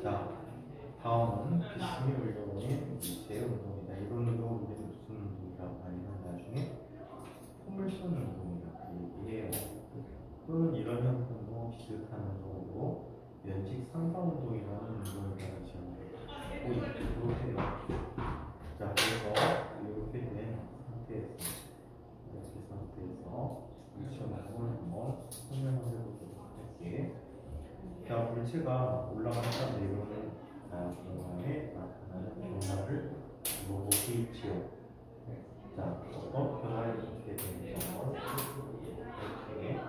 자, 다음은 비스미 올려보니 물체의 운동이다. 이런 운동을 우리는 무슨 운동이라고 하냐면 나중에 포물선 운동이라고 얘기해요. 또는 이런 형태도 비슷한 운동으로 면직 상상 운동이라는 운동을 지금 하고 이렇게 돼요. 자, 그래서 이렇게 된 상태에서 물체 운동을 한번 설명을 해보도록 할게. 자, 물체가 올라가다 내려오는 중간에 나타나는 변화를 보시지요. 자, 어떤 변화를 있게 되는 걸 이렇게.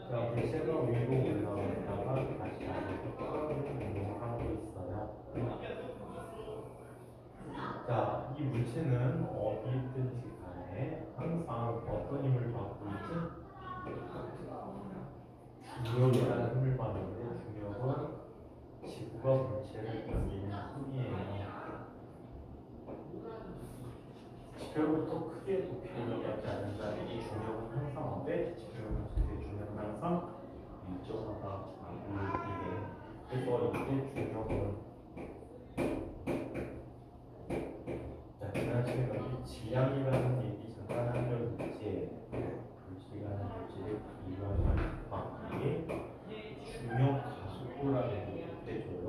자, 물체가 위로 올라갔다가 다시 아래로 떨어지는 운동을 하고 있어요. 자, 이 물체는 어디 있든지 간에 항상 어떤 힘을 받고 있지? 중력이라는 힘을 받는데 중력은 지구가 물체를 견디는 힘이에요. 지표부터 크게 높이를 받지 않는다면 이 중력은 항상 어때? 지표는 중력은 항상 일정하다고 얘기해. 그래서 이때 중력은 자, 지난 시간에 질량이라는 얘기 잠깐 한 적 있지. 불질이라는 물질의 이완을 받기에 중력 가속도라는 얘기를 해줘요.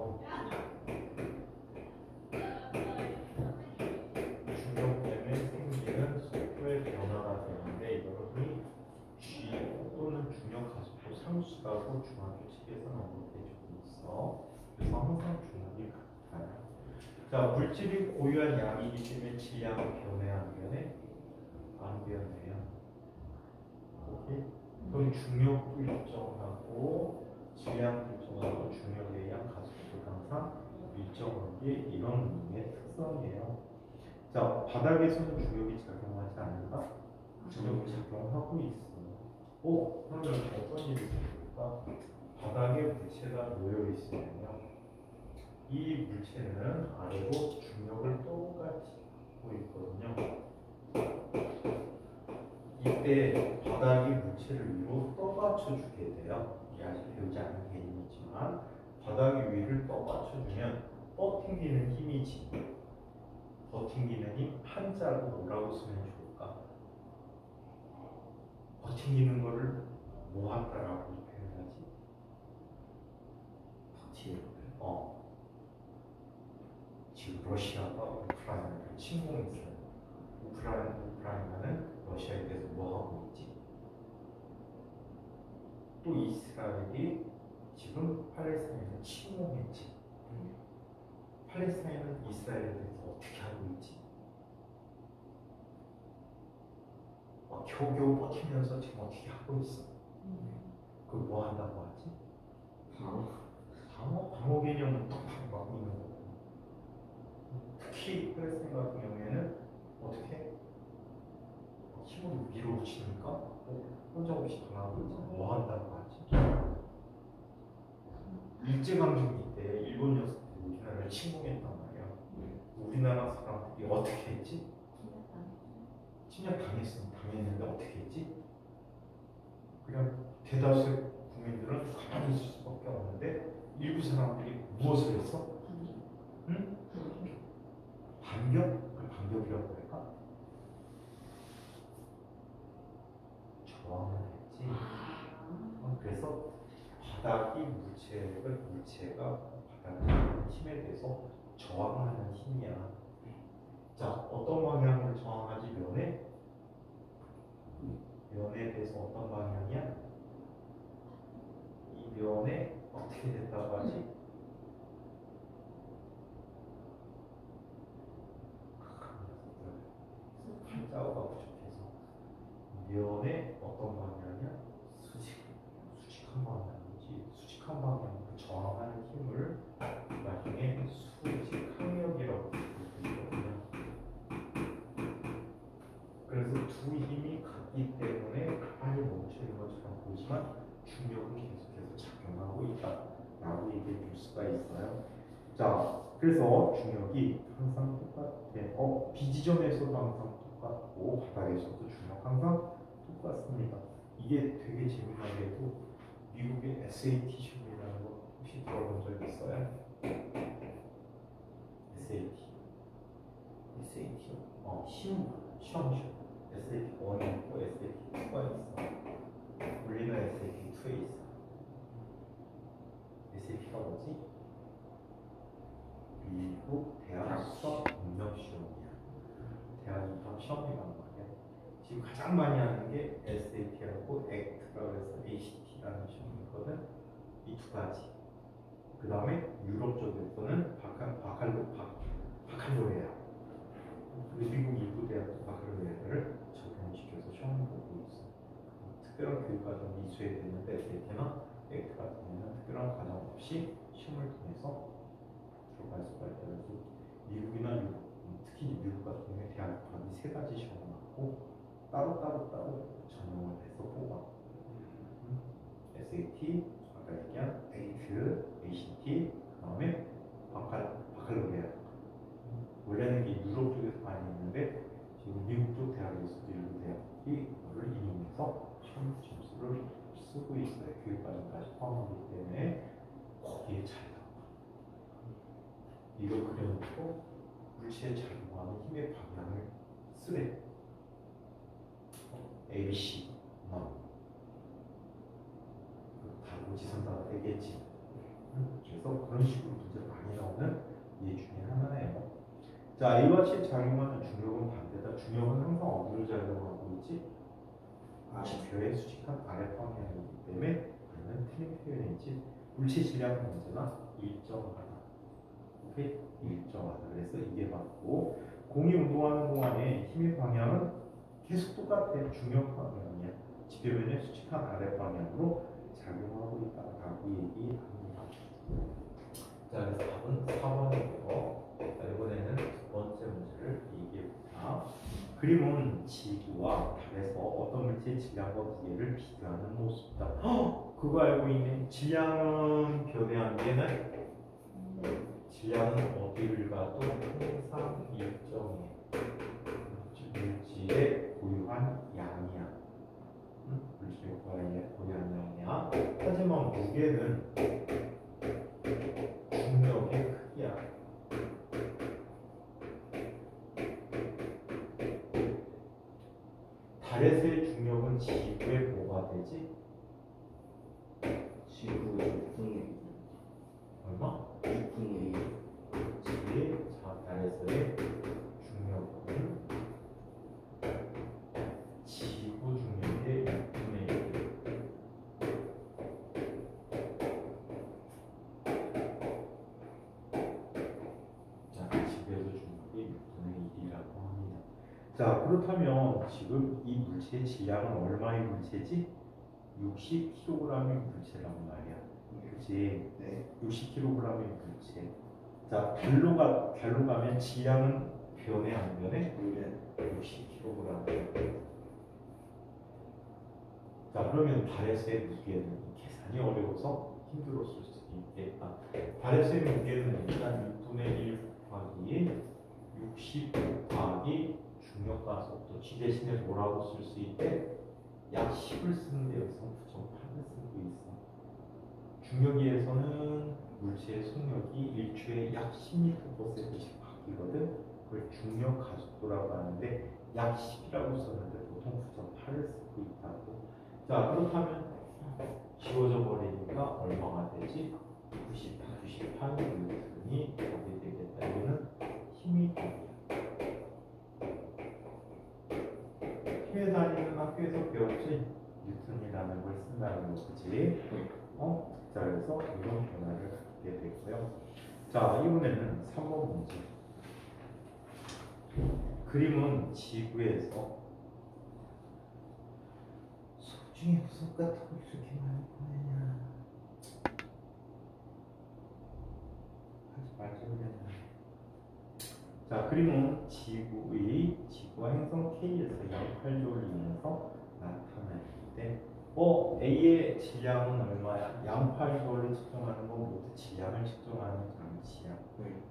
중력 때문에 생기는 속도의 변화가 되는데 이거를 G 또는 중력 가속도 상수라고 중학교 책에서는 언급해주고 있어. 그래서 항상 중력이 같아요. 자, 물질이 고유한 양이기 때문에 질량은 변해 안 변해? 안 변해요. 오케이? 그럼 중력도 일정하고 질량도 일정하고 중력에 의한 가속도도 항상 일정한 게 이런 운동의 특성이에요. 자, 바닥에서는 중력이 작용하지 않는다? 중력이 작용하고 있어요. 그러면 어떤 일이 생길까? 바닥에 물체가 놓여 있으면요. 이 물체는 아래로 중력을 똑같이 받고 있거든요. 이때 바닥이 물체를 위로 떠받쳐 주게 돼요. 이게 아직 배우지 않은 개념이지만 바닥이 위를 떠받쳐 주면 뻗팅기는 힘이지. 버팅기는 힘 한자로 뭐라고 쓰면 좋을까? 버팅기는 거를 뭐 한다라고 표현하지? 버팅. 지금 러시아가 우크라이나를 침공했어요. 우크라이나는 러시아에 대해서 뭐 하고 있지? 또 이스라엘이 지금 팔레스타인을 침공했지. 팔레스타인은 이스라엘에 대해서 어떻게 하고 있지? 겨우겨우 버티면서 지금 어떻게 하고 있어? 그걸 뭐 한다고 하지? 방어 개념은 팍팍 막고 있는 거고. 특히 팔레스타인 같은 경우에는 어떻게? 힘으로 밀어붙이니까 혼자 없이 당하고 있잖아. 뭐 한다고 하지? 일제강점기 때 일본 녀석들이 우리나라를 침공했단 말이야. 우리나라 사람들이 어떻게 했지? 침략 당했는데 어떻게 했지? 그냥 대다수의 국민들은 가만히 있을 수밖에 없는데 일부 사람들이 무엇을 했어? 응? 반격? 그 반격이라고 할까? 저항을 했지. 그래서 바닥이 물체가 바닥의 힘에 대해서 저항하는 힘이야. 자, 어떤 방향으로 저항하지? 면에 대해서 어떤 방향이야? 이 면에 어떻게 됐다고 하지? 한자어가 부족해서 면에 어떤 방향이야? 수직한 방향이지. 수직한 방향, 그 저항하는 힘을 나중에 수직항력이라고 부르거든요. 그래서 두 힘이 같기 때문에 가만히 멈추는 것처럼 보지만 중력은 계속해서 작용하고 있다라고 얘기해 줄 수가 있어요. 자, 그래서 중력이 항상 똑같아. 비지점에서도 항상 똑같고 바닥에서도 중력 항상 똑같습니다. 이게 이게 되게 재미나게도 미국의 SAT 시험이라는 거 혹시 들어본 적 있어요? SAT. SAT요? 시험. SAT 1이 있고 SAT 2가 있어. 우리는 SAT 2에 있어. SAT가 뭐지? 미국 대학 수학 능력 시험이야. 대학 입학 시험이란 말이야. 지금 가장 많이 하는 게 SAT라고 ACT라고 해서 ACT라는 시험이거든. 이 두 가지. 그 다음에 유럽 쪽에서는 바칼로레아. 미국 일부 대학도 바칼로레아를 적용시켜서 시험을 보고 있어. 특별한 교육과정 이수해야 되는데 SAT나 ACT 같은 경우는 특별한 과정 없이 시험을 통해서 들어갈 수가 있다. 그래서 미국이나 유럽, 특히 미국 같은 경우에 대학 입학이 세 가지 시험을 하고 따로 전형을 해서 뽑아. SAT, 아까 얘기한 ACT, ACT, 그다음에 바칼로레아. 원래는 이게 유럽 쪽에서 많이 있는데 지금 미국 쪽 대학에서도 일부 대학이 이거를 이용해서 시험 점수를 쓰고 있어요. 교육과정까지 포함하기 때문에 거기에 차이가. 이걸 그려놓고 물체에 작용하는 힘의 방향을 쓰래. ABC 다 오지선다가 되겠지. 그래서 그런 식으로 문제가 많이 나오는 예 중에 하나예요. 자, A와 C에 작용하는 중력은 반대다. 중력은 항상 어디로 작용하고 있지? 지표의 수직한 아래 방향이기 때문에 얘는 틀린 표현이지. 물체 질량은 언제나 일정하다. 오케이? 일정하다. 그래서 이게 맞고, 공이 운동하는 동안에 힘의 방향은 계속 똑같아. 중력 방향이야. 지표면의 수직한 아래 방향으로 작용하고 있다라고 얘기합니다. 자, 그래서 답은 4번이고요. 자, 이번에는 두 번째 문제를 얘기해볼까. 그림은 지구와 달에서 어떤 물체의 질량과 무게를 비교하는 모습이다. 그거 알고 있네. 질량은 변해한 게는 질량은 어디를 가도 항상 일정해. 물질의 고유한 양이야. 물질의 고유한 양이야. 하지만 무게는 중력의 크기야. 달에서의 중력은 지구에 뭐가 되지? 지구의 6분의 얼마? 6분의 1. 자, 달에서의 중력은 지구 중력의 6분의 1. 자, 지구에서 중력이 6분의 1이라고 합니다. 자, 그렇다면 지금 이 물체의 질량은 얼마의 물체지? 60kg의 물체란 말이야. 그치? 네. 60kg의 물체. 자, 달로 가면 질량은 변해 안 변해? 60kg. 자, 그러면 달에서의 무게는 계산이 어려워서 힘들었을 수도 있겠다. 달에서의 무게는 일단 6분의 1 곱하기 60 곱하기 중력과 속도 G 대신에 뭐라고 쓸 수 있대? 약 10을 쓰는데 여기서 9.8을 쓰고 있어. 중력위에서는 물체의 속력이 1초에 약 10m/s씩 바뀌거든. 그걸 중력 가속도라고 하는데 약 10이라고 썼는데 보통 9.8을 쓰고 있다고. 자, 그렇다면 지워져 버리니까 얼마가 되지? 98 뉴턴이 어디 되겠다. 이거는 힘이 됩니다. 힘에 다니는 학교에서 배웠지? 뉴턴이라는 걸 쓴다는 거, 그치? 자, 그래서 이런 변화를 갖게 되고요. 자, 이번에는 3번 문제. 그림은 지구에서 수업 중에 무슨 같은 거 이렇게 많이 보내냐. 하지 말자 그랬나. 자, 그림은 지구와 행성 K에서 양팔조를 이용해서 나타나는데 A의 질량은 얼마야? 양팔조를 측정하는 건 모두 질량을 측정하는 장치야.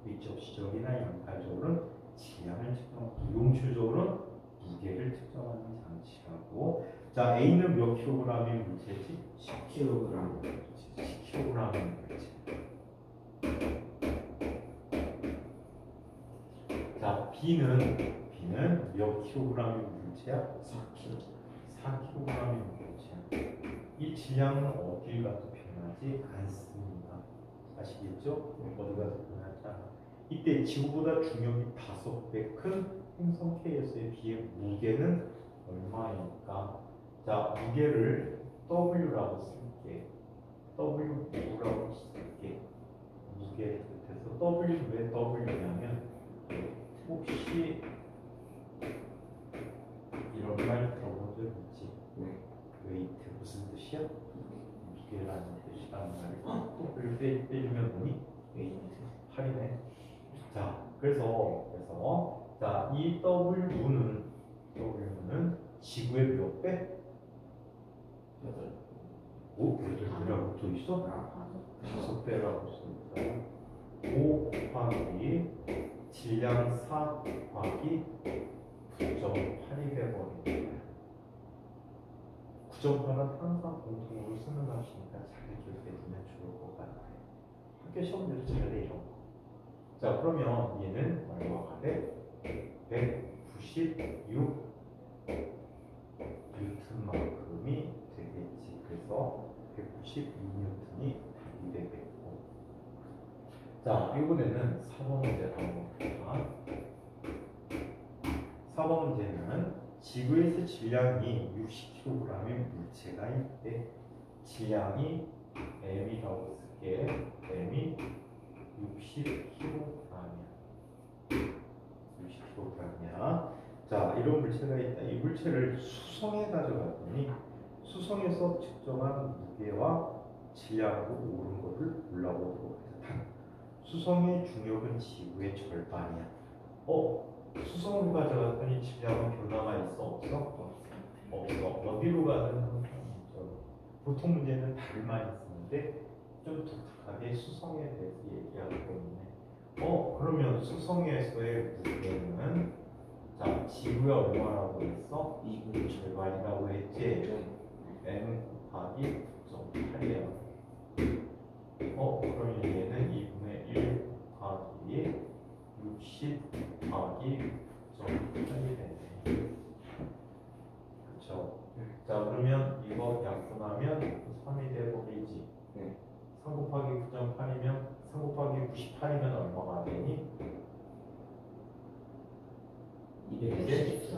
위쪽 지적이나 양팔조는 질량을 측정하고 용추조는 무게를 측정하는 장치라고. 자, A는 몇 킬로그램의 물체지? 10kg. 10킬로그램의 물체. 자, B는 몇 킬로그램의 물체야? 4kg. 4킬로그램의 물체야. 이 질량은 어딜 가도 변하지 않습니다. 아시겠죠? 어디 가도 변하지 않아. 이때 지구보다 중력이 5배 큰 행성 K에서의 B의 무게는 얼마입니까? 자, 무게를 W라고 쓸게. W라고 쓸게. 무게를 뜻해서 W는 왜 W냐면 혹시 이런 말 들어본 적 있지? 네. 웨이트 무슨 뜻이야? 무게라는 뜻이라는 말을 W 빼주면 뭐니? 웨이트. 팔이네. 자, 그래서 자, 이 W는 지구의 몇 배? 8. 오, 8배라고 또 있어? 5배라고 씁니다. 5 곱하기 질량 4 곱하기 9.8이 돼버린 거야. 9.8은 항상 공통으로 쓰는 값이니까 잘 기억해두면 좋을 것 같아. 학교 시험대로 잘해 이런 거. 자, 그러면 얘는 얼마가 같아? 196 뉴턴만큼이 되겠지. 그래서 192뉴턴이 답이 되겠고. 자, 이번에는 4번 문제 한번 볼까? 4번 문제는 지구에서 질량이 60kg의 물체가 있대. 질량이 m이라고 쓸게. m이 60kg이야. 60kg이야. 자, 이런 물체가 있다. 이 물체를 수성에 가져갔더니 수성에서 측정한 무게와 질량으로 오른 것을 골라보도록 하겠다. 수성의 중력은 지구의 절반이야. 수성으로 가져갔더니 질량은 변화가 있어? 없어? 없어. 어디로 가든 항상 있죠. 보통 문제는 달만 있었는데 좀 독특하게 수성에 대해서 얘기하고 있네. 그러면 수성에서의 무게는 자, 지구가 얼마라고 했어? 2분의 절반이라고 했지? m 곱하기 9.8이야. 그러면 얘는 2분의 1 곱하기 60 곱하기 9.8이 되네. 그쵸? 자, 그러면 이거 약분하면 3이 돼버리지. 네. 3 곱하기 9.8이면 3 곱하기 98이면 얼마가 되니? 214.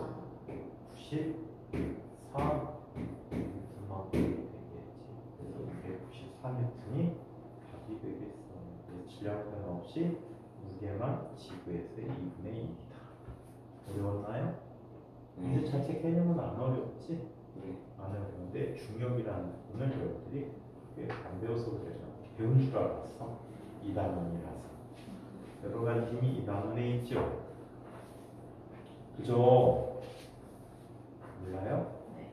94 뉴턴만큼이 되겠지. 그래서 294뉴턴이 답이 되겠어. 질량 변화 없이 무게만 지구에서의 2분의 1이다. 어려웠나요? 문제 자체 개념은 안 어렵지? 네. 안 어려운데 중력이라는 부분을 여러분들이 꽤 안 배워서 그래요. 배운 줄 알았어. 2단원이라서. 여러 가지 힘이 2단원에 있죠. 그죠? 몰라요? 네.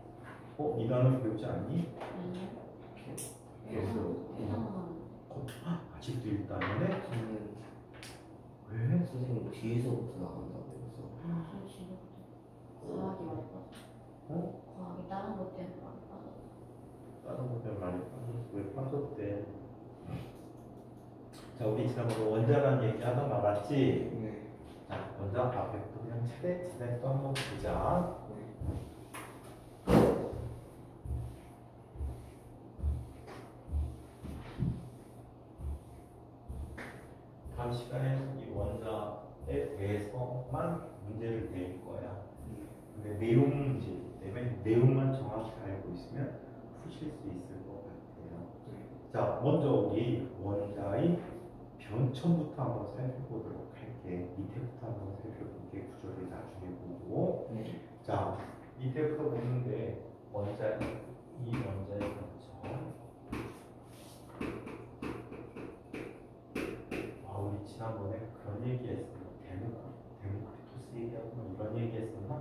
2단원 배우지 않니? 아직도 1단원에? 저는 왜? 선생님 뒤에서부터 나간다고 해서 과학이 많이 빠져. 과학이 다른 것 때문에 많이 빠져. 다른 것들 많이 빠졌어. 왜 빠졌대? 자, 우리 지난번에 원자라는 얘기 하다 말았지? 네. 자, 원자 앞에부터 그냥 차례차례 또 한번 보자. 다음 시간에는 이 원자에 대해서만 문제를 낼 거야. 근데 내용 문제이기 때문에 내용만 정확히 알고 있으면 푸실 수 있을 것 같아요. 자, 먼저 우리 원자의 변천부터 한번 살펴보도록 할게. 밑에부터 한번 살펴볼게. 구조를 나중에 보고. 네. 자, 밑에부터 보는데 이 원자의 변천. 우리 지난번에 그런 얘기했어. 데모크리토스 얘기하고 뭐 이런 얘기했었나?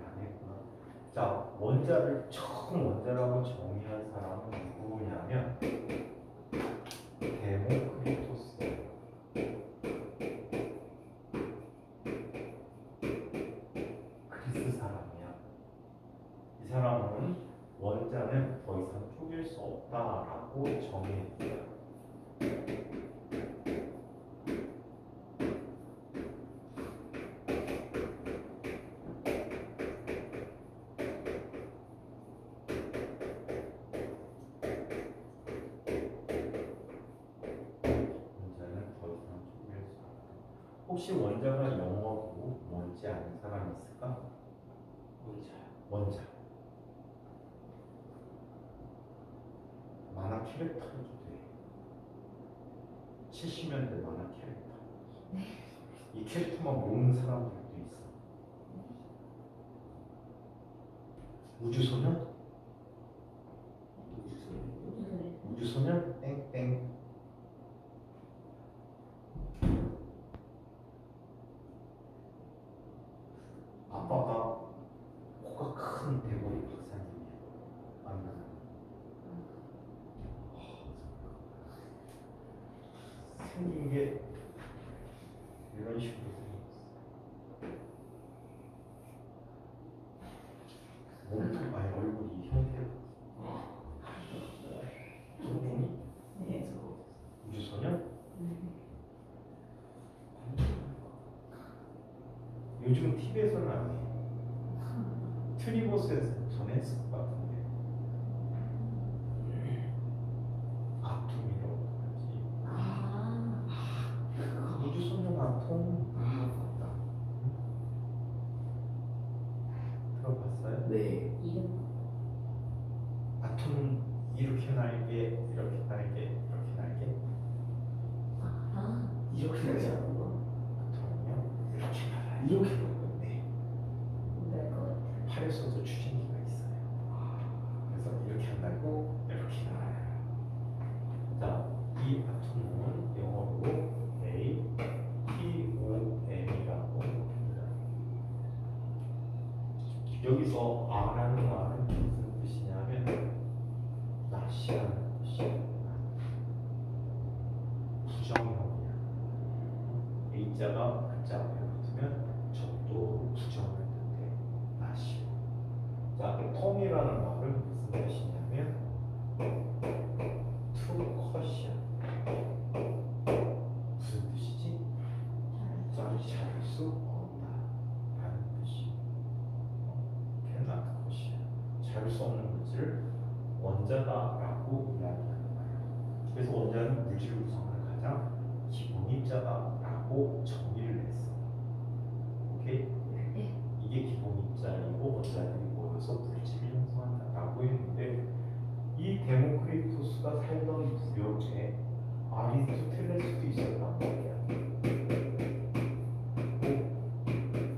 안 했구나. 자, 원자를 처음 원자라고 정의한 사람은 누구냐면 데모크리토스. 마르크스 사람이야. 이 사람은 원자는 더 이상 쪼갤 수 없다라고 정의했어요. 혹시 원자가 영어고 뭔지 아는 사람이 있을까? 원자. 만화 캐릭터도 돼. 70년대 만화 캐릭터. 이 캐릭터만 모르는 사람들도 있어. 우주소년? 우주소년? 땡땡. 아빠가 코가 큰 대머리 박사님이야. 만나. 생긴 게 이런 식으로 생겼어. 몸통 아니 얼굴이 형태가. 네. 우주소년? 요즘은 TV에서는 안 해. 트리버스에서 전에 했을 것 같은데. 아톰이라고 하지. 우주소년 아톰. 들어봤어요? 네. 이름 아톰은 이렇게 날개, 이렇게 날개, 이렇게 날개. 이렇게 되지 않은 거? 아톰은요 이렇게 날아요. 이렇게 네. 될 것 같아. 팔에서도 추진기가 있어요. 그래서 이렇게 안 날고 이렇게 날아요. 자, 이 아톰은 영어로 ATOM이라고 합니다. 여기서 R라는 말은 무슨 뜻이냐면 낫이라는 뜻이에요. 부정형이야. A자가 글자 앞에 붙으면 적도 부정을 뜻해. 낫이. 자, 톰이라는 말은 무슨 뜻이냐면 투컷이야. 무슨 뜻이지? 자를 수 없다 라는 뜻이. cannot 컷이야. 자를 수 없는 물질을 원자다라고 이야기하는 거예요. 그래서 원자는 물질 구성을 가장 기본 입자다라고 정의를 했어. 오케이? 네. 이게 기본 입자이고 원자들이 모여서 물질을 형성한다라고 했는데 이 데모크리토스가 살던 무렵에 아리스토텔레스도 있었단 말이야.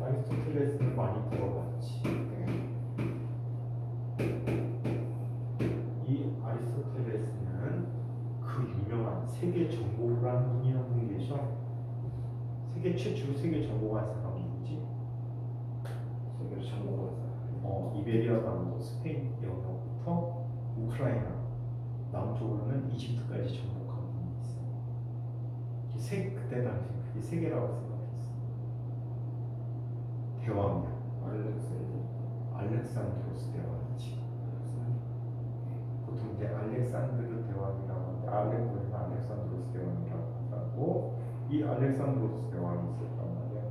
아리스토텔레스는 많이 들어봤지. 이 아리스토텔레스는 그 유명한 세계 정복이라는 분이 한 분 계셔. 세계 최초로 세계 정복한 사람이 누구지? 세계를 정복한 사람. 이베리아 반도 스페인 영역부터 우크라이나 남쪽으로는 이집트까지 정복한 분이 있어. 그때 당시 그게 세계라고 생각했어. 대왕이야. 알렉산드로스 대왕이지. 보통 이제 알렉산드르 대왕이라고 하는데 알렉산드로스 알렉산드로스 대왕이라고 하고 이 알렉산드로스 대왕이 있었단 말이야.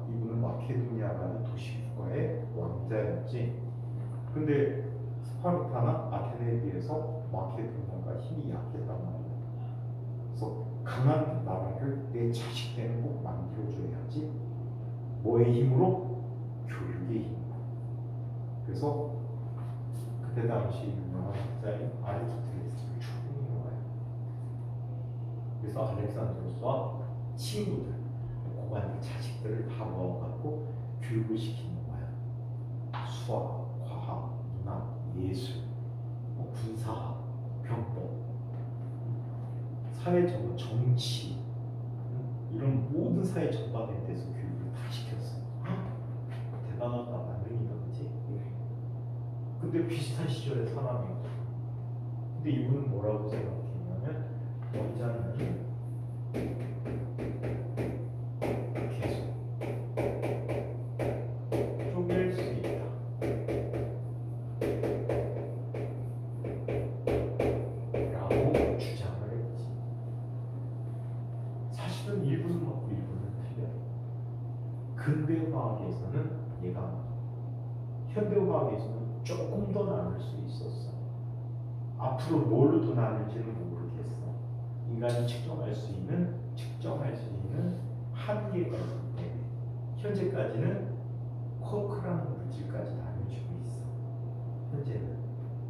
이분은 마케도니아라는 도시 국가의 왕자였지. 근데 스파르타나 아테네에 비해서 마케도니아가 힘이 약했단 말이야. 그래서 강한 나라를 내 자식 때는 꼭 만들어줘야지. 뭐의 힘으로? 교육의 힘으로. 그래서 그때 당시 유명한 학자인 아리스토텔레스를 추궁해 와요. 그래서 알렉산드로스와 친구들, 고관들 자식들을 다 모아갖고 교육을 시키는 거야. 수학, 과학, 문학, 예술, 군사, 병법, 사회적, 정치 이런 모든 사회 전반에 대해서 교육을 다 시켰어. 대단하다, 만능이다, 그치? 근데 비슷한 시절의 사람이고. 근데 이분은 뭐라고 생각했냐면 원자는 계속 근대화학에서는 얘가 현대화학에서는 조금 더 나눌 수 있었어. 앞으로 뭘로 더 나눌지는 모르겠어. 인간이 측정할 수 있는 한계가 있는데 현재까지는 쿼크라는 물질까지 나눠지고 있어. 현재는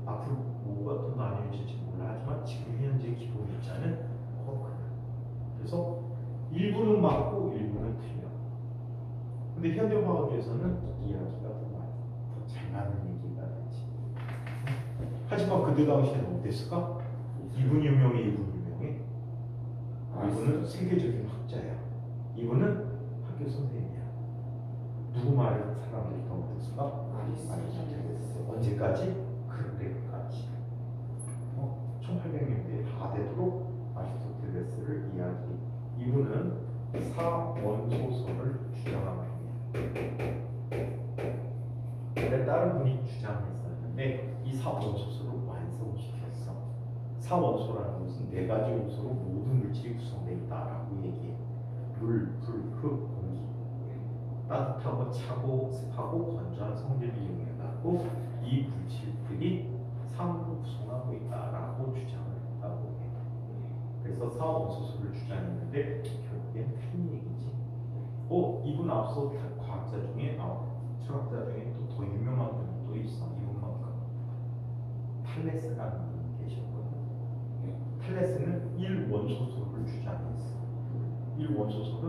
앞으로 뭐가 더 나눠질지 몰라 하지만 지금 현재 기본 입자는 쿼크야. 그래서 일부는 맞고 일부는 틀려. 근데 현대화학에서는 이야기가 더 잘 맞는 얘기가 되지. 하지만 그때 당시에는 어땠을까? 이분 유명해. 이분은 세계적인 학자야. 이분은 학교 선생님이야. 누구 말을 사람들이 더 못했을까? 아리스토텔레스. 언제까지? 근대까지. 1800년대에 다 되도록 아리스토텔레스를 이야기. 이분은 사원소설을 주장합니다. 원래 다른 분이 주장했었는데 이 사원소설을 완성시켰어. 사원소라는 것은 네 가지 요소로 모든 물질이 구성되어 있다라고 얘기해. 물, 불, 흙, 공기. 따뜻하고 차고 습하고 건조한 성질을 이용해갖고 이 물질들이 상으로 구성하고 있다라고 주장을 했다고 해. 그래서 사원소설을 주장했는데 결국엔 틀린 얘기지. 이분 앞서 과학자 중에 철학자 중에 또 더 유명한 분이 또 있어. 이분만큼 탈레스라는 분이 계셨거든. 탈레스는 1원소설을 주장했어. 1원소설은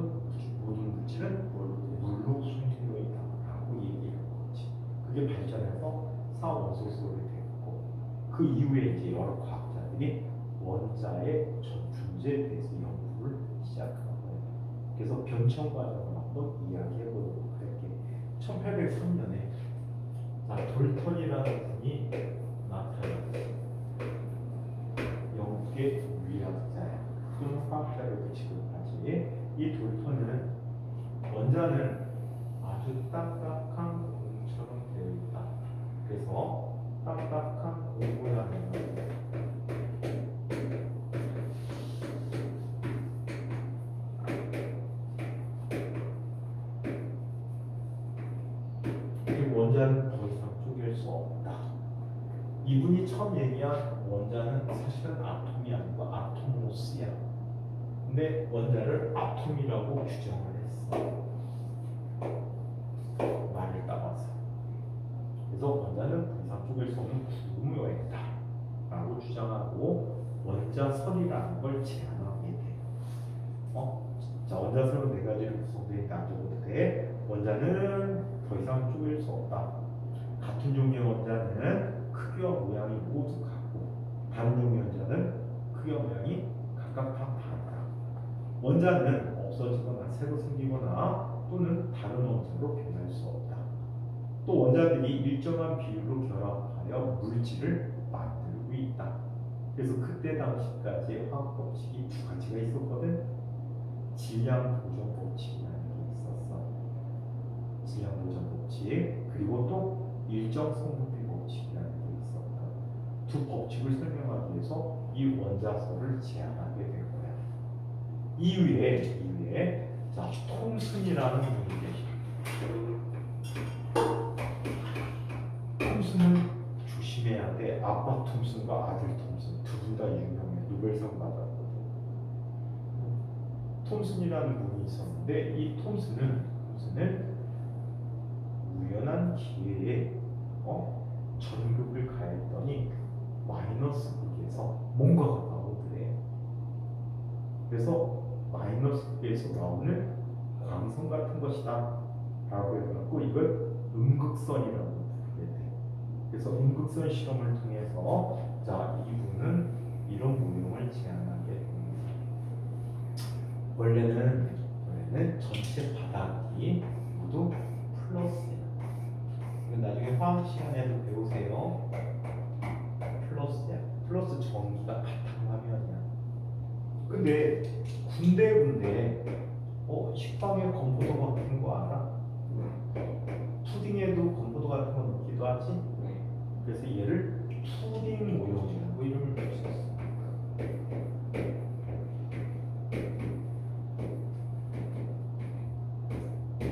모든 물질은 물로 순행되어 있다라고 얘기를 한 거지. 그게 발전해서 4원소설이 됐고 그 이후에 이제 여러 과학자들이 원자의 존재에 대해서 연구를 시작한 거예요. 그래서 변천 과정을 한번 이야기해 보도록 할게. 1803년에 돌턴이라는 분이 나타났어요. 영국의 물리학자야. 또는 화학자라고 지금까지. 이 돌턴은 원자는 아주 딱딱한 공처럼 되어 있다. 그래서 딱딱한 공 모양의 원자는 더 이상 쪼갤 수 없다. 이분이 처음 얘기한 원자는 사실은 아톰이 아니고 아토모스야. 근데 원자를 아톰이라고 규정을 했어. 말을 따라서. 그래서 원자는 더 이상 쪼갤 수 없는 구조물이다 라고 주장하고 원자설이라는 걸 제안하게 돼. 자, 원자설은 네 가지로 구성되어 있다. 안 적어도 돼. 원자는 더 이상 쪼갤 수 없다. 같은 종류의 원자는 크기와 모양이 모두 같고 다른 종류의 원자는 크기와 모양이 각각 다 다르다. 원자는 없어지거나 새로 생기거나 또는 다른 원자로 변할 수 없다. 또 원자들이 일정한 비율로 결합하여 물질을 만들고 있다. 그래서 그때 당시까지의 화학 법칙이 두 가지가 있었거든. 질량 보존 법칙이라는 게 있었어. 질량 보존 법칙, 그리고 또 일정 성분비 법칙이라는 게 있었다. 두 법칙을 설명하기 위해서 이 원자설을 제안하게 된 거야. 이후에 자, 톰슨이라는 분이 계셔. 톰슨은 조심해야 돼. 아빠 톰슨과 아들 톰슨 두 분 다 유명해. 노벨상 받았거든. 톰슨이라는 분이 있었는데 이 톰슨은 우연한 기회에 전극을 가했더니 마이너스 극에서 뭔가가 나오더래. 그래서 마이너스 극에서 나오는 광선 같은 것이다 라고 해갖고 이걸 음극선이라고 부르게 돼. 그래서 음극선 실험을 통해서 자, 이분은 이런 모형을 제안하게 됩니다. 원래는 전체 바닥이 모두 플러스야. 나중에 화학 시간에도 배우세요. 플러스야. 플러스 전기가 바탕화면이야. 근데 군데 식빵에 건포도 같은 거 알아? 푸딩에도 건포도 같은 거 넣기도 하지? 그래서 얘를 푸딩 모형이라고 이름을 붙였어.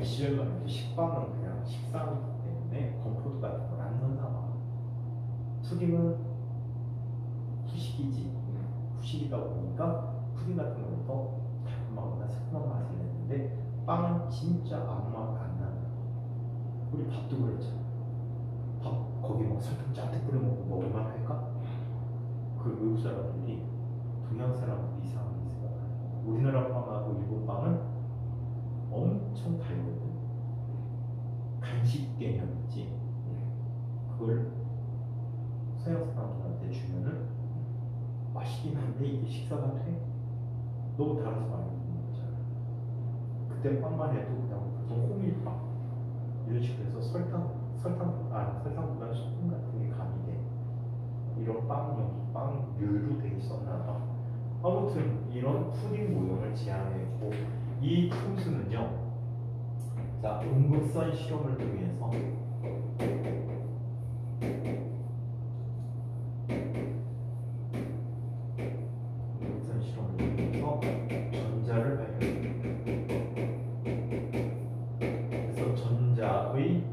우리 시절만 해도 식빵은 그냥 식상이기 때문에 건포도 같은 걸 안 넣나 봐. 푸딩은 후식이지. 후식이다 보니까 푸딩 같은 거는 더 달콤하거나 새콤한 맛이 내는데 빵은 진짜 아무 맛 안 나는 거. 우리 밥도 그랬잖아. 밥 거기 막 설탕 잔뜩 뿌려 먹으면 할까? 그 외국 사람들이 동양 사람들이 이상하게 생각하는 거야. 우리나라 빵하고 일본 빵은 엄청 달거든. 간식 개념이지. 그걸 서양 사람들한테 주면은 맛있긴 한데 이게 식사가 돼? 너무 달아서 많이 먹는 거잖아. 그때 빵만 해도 그냥 보통 호밀빵 이런 식으로 해서 설탕보다는 소금 같은 게 가미돼. 이런 빵류로 돼 있었나 봐. 아무튼 이런 푸딩 모형을 제안했고 이 톰슨은요. 자, 응급선 실험을 통해서 응급선 실험을 통해서 전자를 발견했습니다. 그래서 전자의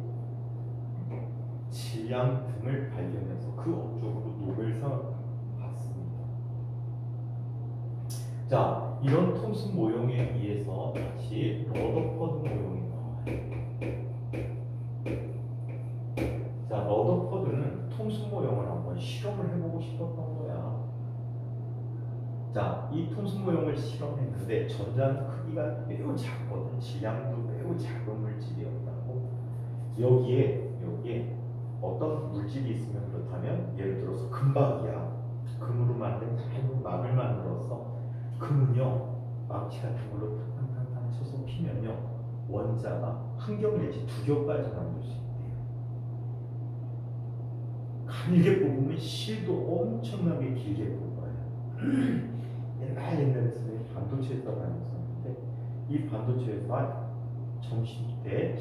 질량 등을 발견해서 그 업적으로 노벨상을 받습니다. 자, 이런 톰슨 모형에 의해서 다시 러더퍼드 모형이 나와요. 자, 러더퍼드는 톰슨 모형을 한번 실험을 해보고 싶었던 거야. 자, 이 톰슨 모형을 실험했는데 전자는 크기가 매우 작거든. 질량도 매우 작은 물질이었다고. 여기에 어떤 물질이 있으면 그렇다면 예를 들어서 금박이야. 금으로 만든 얇은 막을 만들어서 금은요 망치 같은 걸로 탕탕탕탕 쳐서 피면요 원자가 한 겹 내지 두 겹까지 만들 수 있대요. 길게 뽑으면 실도 엄청나게 길게 뽑아요. 옛날에 반도체 회사 다녔었는데 이 반도체 회사 점심때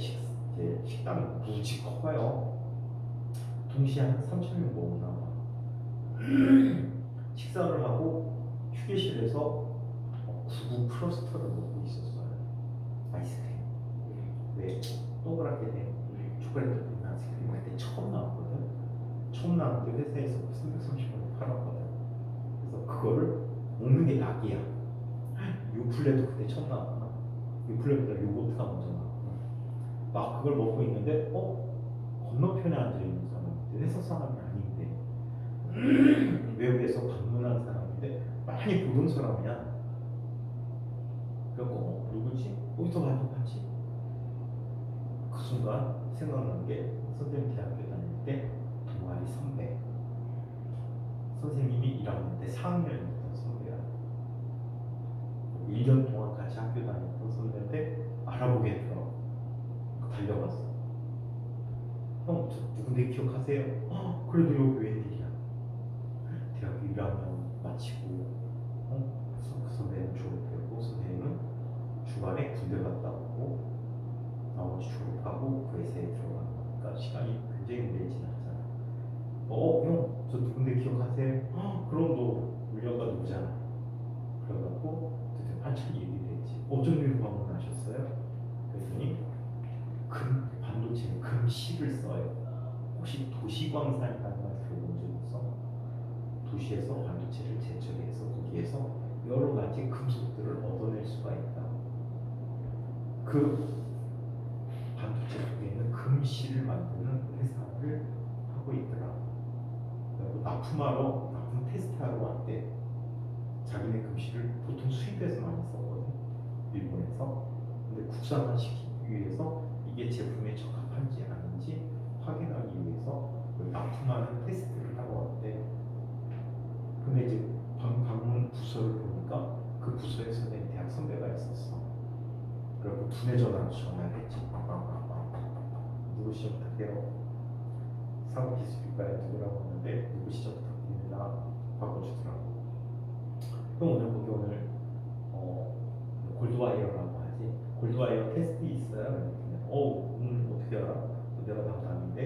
식당 무지 커요. 동시에 한 3,000명 모으나 봐. 식사를 하고 휴게실에서 구구 프로스터를 먹고 있었어요. 아이스크림. 왜? 동그랗게 된 초콜릿 든 아이스크림 그때 처음 나왔거든. 처음 나왔는데 회사에서 330원에 팔았거든. 그래서 그거를 먹는 게 낙이야. 요플레도 그때 처음 나왔구나. 요플레보다 요거트가 먼저 나왔고 막 그걸 먹고 있는데 건너편에 앉아있는 사람인데 회사 사람이 아닌데 외국에서 방문한 사람인데 많이 보던 사람이야. 그래서 누구지? 어디서 많이 봤지? 그 순간 생각난 게 선생님 대학교 다닐 때 동아리 선배. 선생님이 1학년 때 4학년이었던 선배야. 1년 동안 같이 학교 다녔던 선배인데 알아보게 되더라고. 달려갔어. 형, 저 누군데 기억하세요? 그래도 여기 웬일이야? 대학교 1학년 마치고 그 선배는 졸업했고 선생님은 주말에 군대 갔다 오고 나머지 졸업하고 그 회사에 들어가니까 시간이 굉장히 오래 지났잖아. 형, 저 누군데 기억하세요? 그럼 너 우리 아가 누구잖아. 그래갖고 그때 한참 얘기를 했지. 어쩐 일로 방문하셨어요? 그랬더니 반도체는 금실을 써요. 혹시 도시광산이라는 말 들어본 적 있어? 도시에서 반도체를 제철해서 거기에서 여러 가지 금속들을 얻어낼 수가 있다. 그 반도체 속에 있는 금실을 만드는 회사를 하고 있더라. 그리고 납품 테스트하러 왔대. 자기네 금실을 보통 수입해서 많이 썼거든. 일본에서. 근데 국산화시키기 위해서 이게 제품에 적합한지 아닌지 확인하기 위해서 납품하는 테스트를 하러 왔대. 근데 이제 방문 부서를 보니까 그 부서에 선생님 대학 선배가 있었어. 그리고 두뇌 전화로 전화를 했지. 누구시죠 부탁해요. 사고기술과에 누구라고 하는데 누구시죠 부탁드립니다. 바꿔주더라고. 형 오늘 골드와이어라고 하지. 골드와이어 테스트 있어요? 어떻게 알아? 내가 담당인데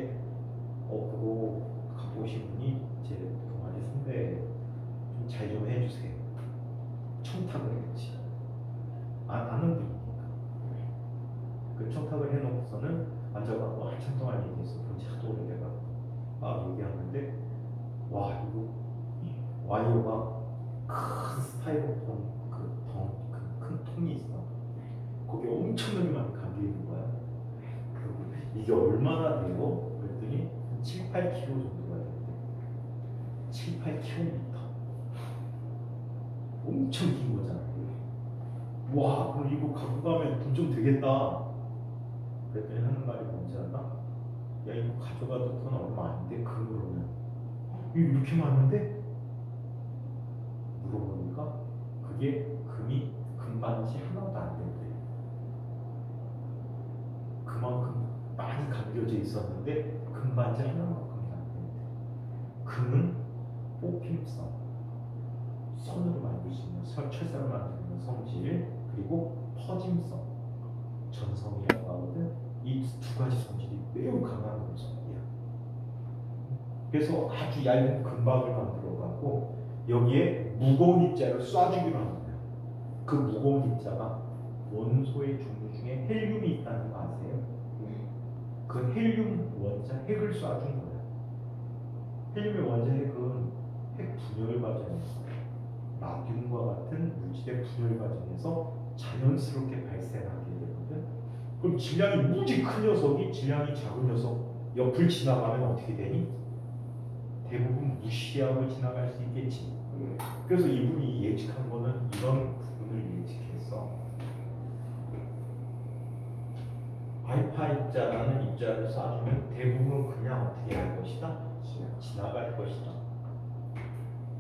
그거 갖고 오신 분이 제 동아리 선배 좀 잘 좀 해주세요. 청탁을 했지. 아는 분이니까. 그 청탁을 생각을 해놓고서는 앉아갖고 한참 동안 얘기했어. 본지 하도 오래돼가지고 막 얘기하는데 와 이거 와이어가 큰 스타이로폼 큰 통이 있어. 거기에 엄청나게 많이 감겨 있는 거야. 그리고 이게 얼마나 돼요? 그랬더니 7, 8kg 정도가 된대. 7, 8km. 엄청 긴 거잖아. 와, 그럼 이거 갖고 가면 돈 좀 되겠다. 그랬더니 하는 말이 뭔지 알아? 야, 이거 가져가도 돈 얼마 안 돼. 금으로는. 이거 이렇게 많은데? 물어보니까 그게 금반지 하나도 안 된대. 그만큼 많이 감겨져 있었는데 금반지 하나만큼이 안 된대. 금은 뽑힘성, 손으로 만들 수 있는 철사로 만드는 성질, 그리고 퍼짐성, 전성이라고 하거든. 이 두 가지 성질이 매우 강한 금속이야. 그래서 아주 얇은 금박을 만들어갖고 여기에 무거운 입자를 쏴주기로 하는 거야. 그 무거운 입자가 원소의 종류 중에 헬륨이 있다는 거 아세요? 그 헬륨 원자 핵을 쏴준 거야. 헬륨의 원자 핵은 핵 분열 과정에서 나듐과 같은 물질의 분열 과정에서 자연스럽게 발생하게 되거든. 그럼 질량이 무지 큰 녀석이 질량이 작은 녀석 옆을 지나가면 어떻게 되니? 대부분 무시하고 지나갈 수 있겠지. 그래서 이분이 예측한 거는 이런 부분을 예측했어. 알파 입자라는 입자를 쏴주면 대부분 그냥 어떻게 할 것이다? 지나갈 것이다.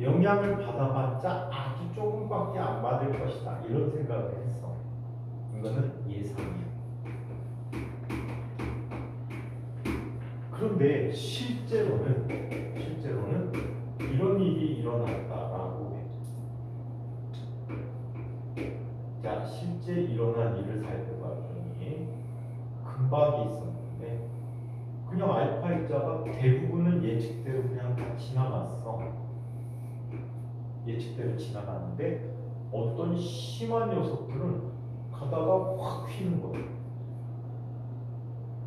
영향을 받아봤자 아주 조금밖에 안 받을 것이다. 이런 생각을 했어. 이거는 예상이야. 그런데 실제로는 이런 일이 일어났다라고 해. 자, 실제 일어난 일을 살펴봤더니 금박이 있었는데 그냥 알파 입자가 대부분은 예측대로 그냥 다 지나갔어. 예측대로 지나갔는데 어떤 심한 녀석들은 가다가 확 휘는 거야.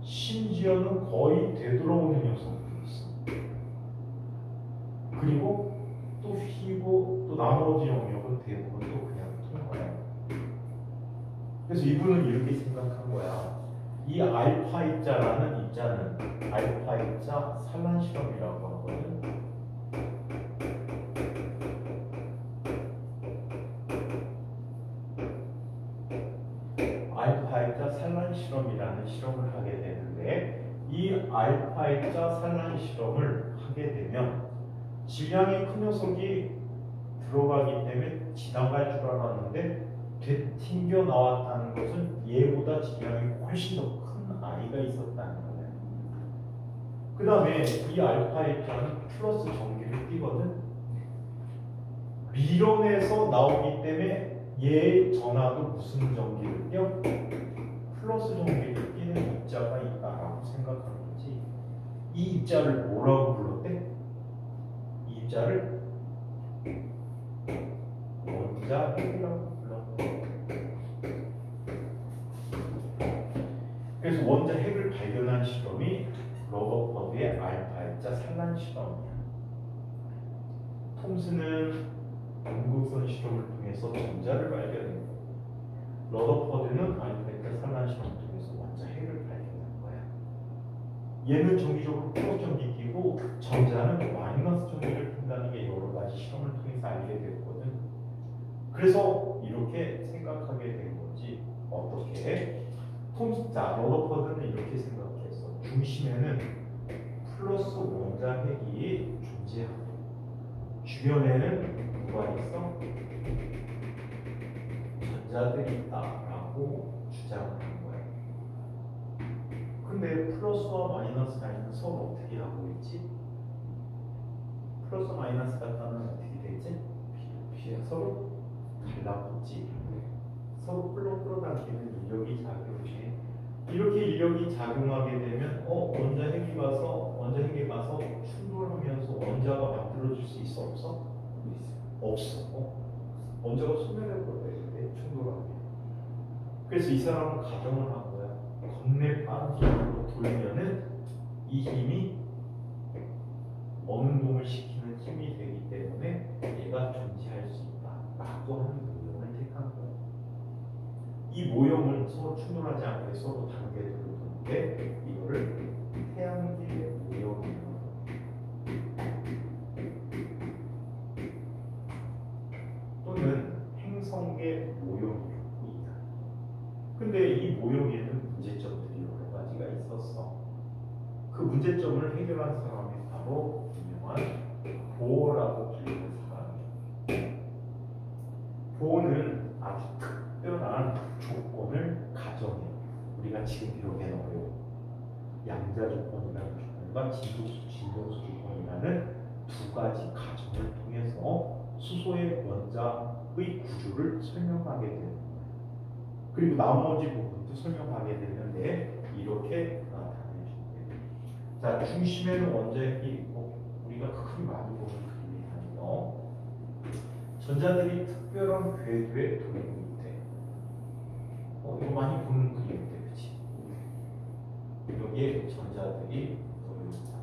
심지어는 거의 되돌아오는 녀석들이 있어. 그리고 또 휘고 또 나머지 영역은 대부분 또 그냥 통과해. 그래서 이분은 이렇게 생각한 거야. 이 알파 입자라는 입자는 알파 입자 산란 실험이라고 하거든. 알파 입자 산란 실험이라는 실험을 하게 되는데 이 알파 입자 산란 실험을 하게 되면 질량이 큰 녀석이 들어가기 때문에 지나갈 줄 알았는데 되튕겨 나왔다는 것은 얘보다 질량이 훨씬 더 큰 아이가 있었다는 거예요. 그 다음에 이 알파 입자는 플러스 전기를 띠거든. 밀어내서 나오기 때문에 얘 전하도 무슨 전기를 띄어? 플러스 전기를 띠는 입자가 있다라고 생각하는 거지. 이 입자를 뭐라고 불렀대? 이 입자를 원자핵이라고 불렀대. 그래서 원자핵을 발견한 실험이 러더퍼드의 알파 입자 산란 실험이야. 톰슨은 연극선 실험을 통해서 전자를 발견했고 러더퍼드는 알파 입자 산란 실험을 통해서 원자핵을 발견한 거야. 얘는 정기적으로 플러스 전기 끼고 전자는 마이너스 전기를 띈다는 게 여러 가지 실험을 통해서 알게 됐거든. 그래서 이렇게 생각하게 된 거지. 어떻게? 자, 러더퍼드는 이렇게 생각했어. 중심에는 플러스 원자핵이 존재하고 주변에는 누가 있어? 전자들이 있다라고 주장하는 거야. 근데 플러스와 마이너스 사이는 서로 어떻게 하고 있지? 플러스 마이너스 같다는 어떻게 되지? 서로 달라붙지. 서로 끌어당기는 인력이 작용해. 이렇게 인력이 작용하게 되면 원자핵이 가서 충돌하면서 원자가 만들어질 수 있어 없어? 없어. 원자가 소멸해버려야 돼 충돌하면. 그래서 이 사람은 가정을 한 거야. 겁내 빠른 속도로 돌면은 이 힘이 원운동을 시키는 힘이 되기 때문에 얘가 존재할 수 있다라고 하는 모형을 택한 거예요. 이 모형은 서로 충돌하지 않게 서로 단계대로 도는데 이거를 태양계의 모형이라고 또는 행성계 모형이다. 근데 이 모형에는 문제점들이 여러 가지가 있었어. 그 문제점을 해결한 사람이 바로 유명한 보어라고 불리는 사람이에요. 보어는 아주 특별한 조건을 가정해요. 우리가 지금 배우기에는 어려워. 양자 조건이라는 조건과 진동수 조건이라는 두 가지 가정을 통해서 수소의 원자의 구조를 설명하게 되는 거예요. 그리고 나머지 부분도 설명하게 되는데 이렇게 나타내 줍니다. 자, 중심에는 원자핵이 있고 우리가 흔히 많이 보는 그림이 아니요. 전자들이 특별한 궤도에 돌고 있대. 이거 많이 보는 그림인데, 그치? 여기에 전자들이 돌고 있다.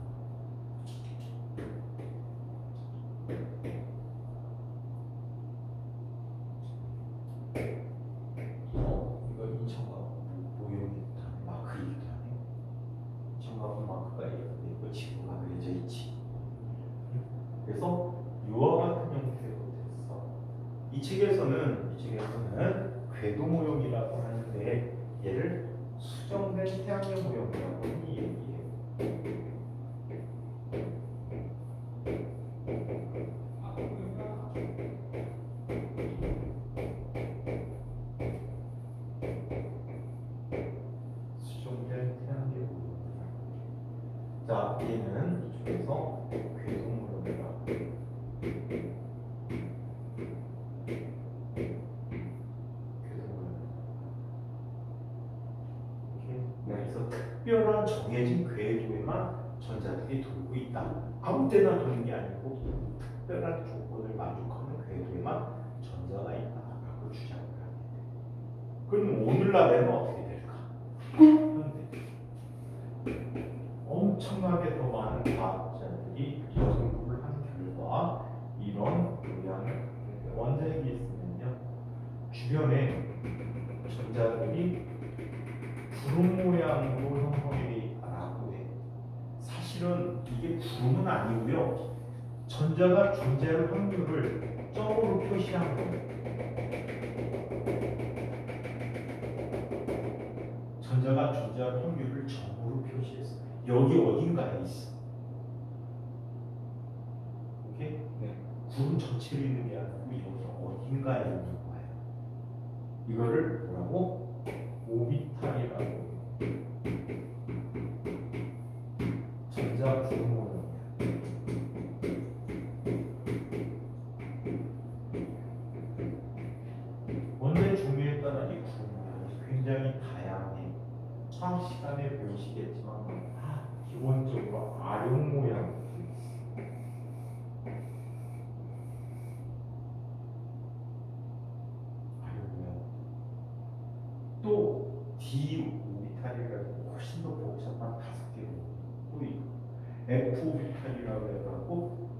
이거 인천과학 모형이 마크이기도 하네. 인천과학 마크가 있고 지구가 그려져 있지. 그래서 유화 같은 형태로 됐어. 이 책에서는 궤도 모형이라고 하는데 얘를 수정된 태양계 모형이라고 흔히 얘기해요. 수정된 태양계 모형. 자, 얘는 이쪽에서 궤도 모형이라고 해요. 그래서 특별한 정해진 궤도에만 전자들이 돌고 있다. 아무 때나 도는 게 아니고 특별한 조건을 만족하는 궤도에만 전자가 있다라고 주장을 합니다. 그럼 오늘날에는 어떻게 될까? 엄청나게 더 많은 과학자들이 연구를 한 결과 이런 모양의 원자핵이 있으면요, 주변에 전자들이 구름 모양으로 형성이 되어 있다라고 해. 사실은 이게 구름은 아니고요, 전자가 존재할 확률을 점으로 표시한 거예요. 전자가 존재할 확률을 점으로 표시했어. 여기 어딘가에 있어. 오케이? 네. 구름 전체로 있는 게 아니고 여기 어딘가에 있는 거예요. 이거를 뭐라고? 오비탈이라고 해요. 전자 구름 모양. 원자의 종류에 따라 이 구름 모양이 굉장히 다양해. 수학 시간에 배우시겠지만 기본적으로 아령 모양. 또 D 오비탈이라고 훨씬 더 복잡한 5개로 또 있고, F 오비탈이라고 해가지고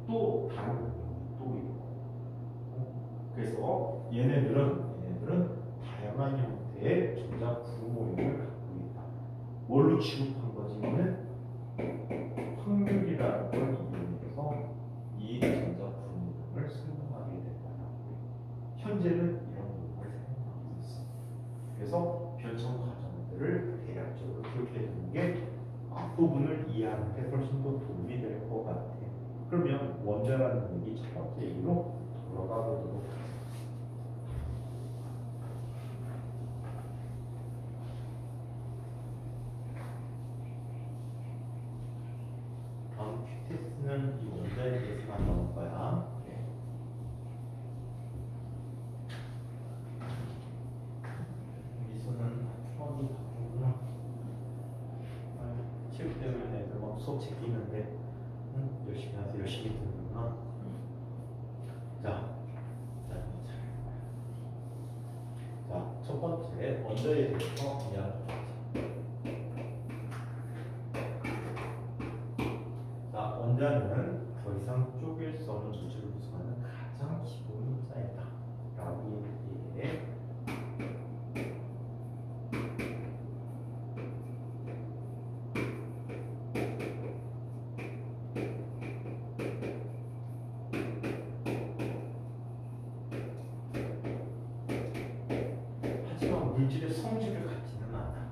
또 다른 모양이 또 있고. 그래서 얘네들은 다양한 형태의 전자 구름 모양을 갖고 있다. 뭘로 취급한 거지는 확률이라는 걸 이용해서 이 전자 구름 모양을 설명하게 된다라고. 현재는 이런 부분을 사용하고 있어. 그래서 변천 과정들을 대략적으로 기억해 두는 게 앞부분을 이해하는 데 훨씬 더 도움이 될 것 같아요. 그러면 원자라는 얘기 첫 번째 얘기로 돌아가 보도록 하겠습니다. 다음 q-테스트는 이 원자에 대해서만 나올 거야. 미소는 수업이 바쁘구나. 체육 때문에 애들 막 수업 제끼는데 열심히 하서 열심히 듣는구나. 자, 첫 번째 원자에 대해서 이야기하자. 원자는 더 이상 쪼갤 수 없는 물질을 구성하는 가장 기본 입자이다 라고 얘기해. 하지만 물질의 성질을 갖지는 않아.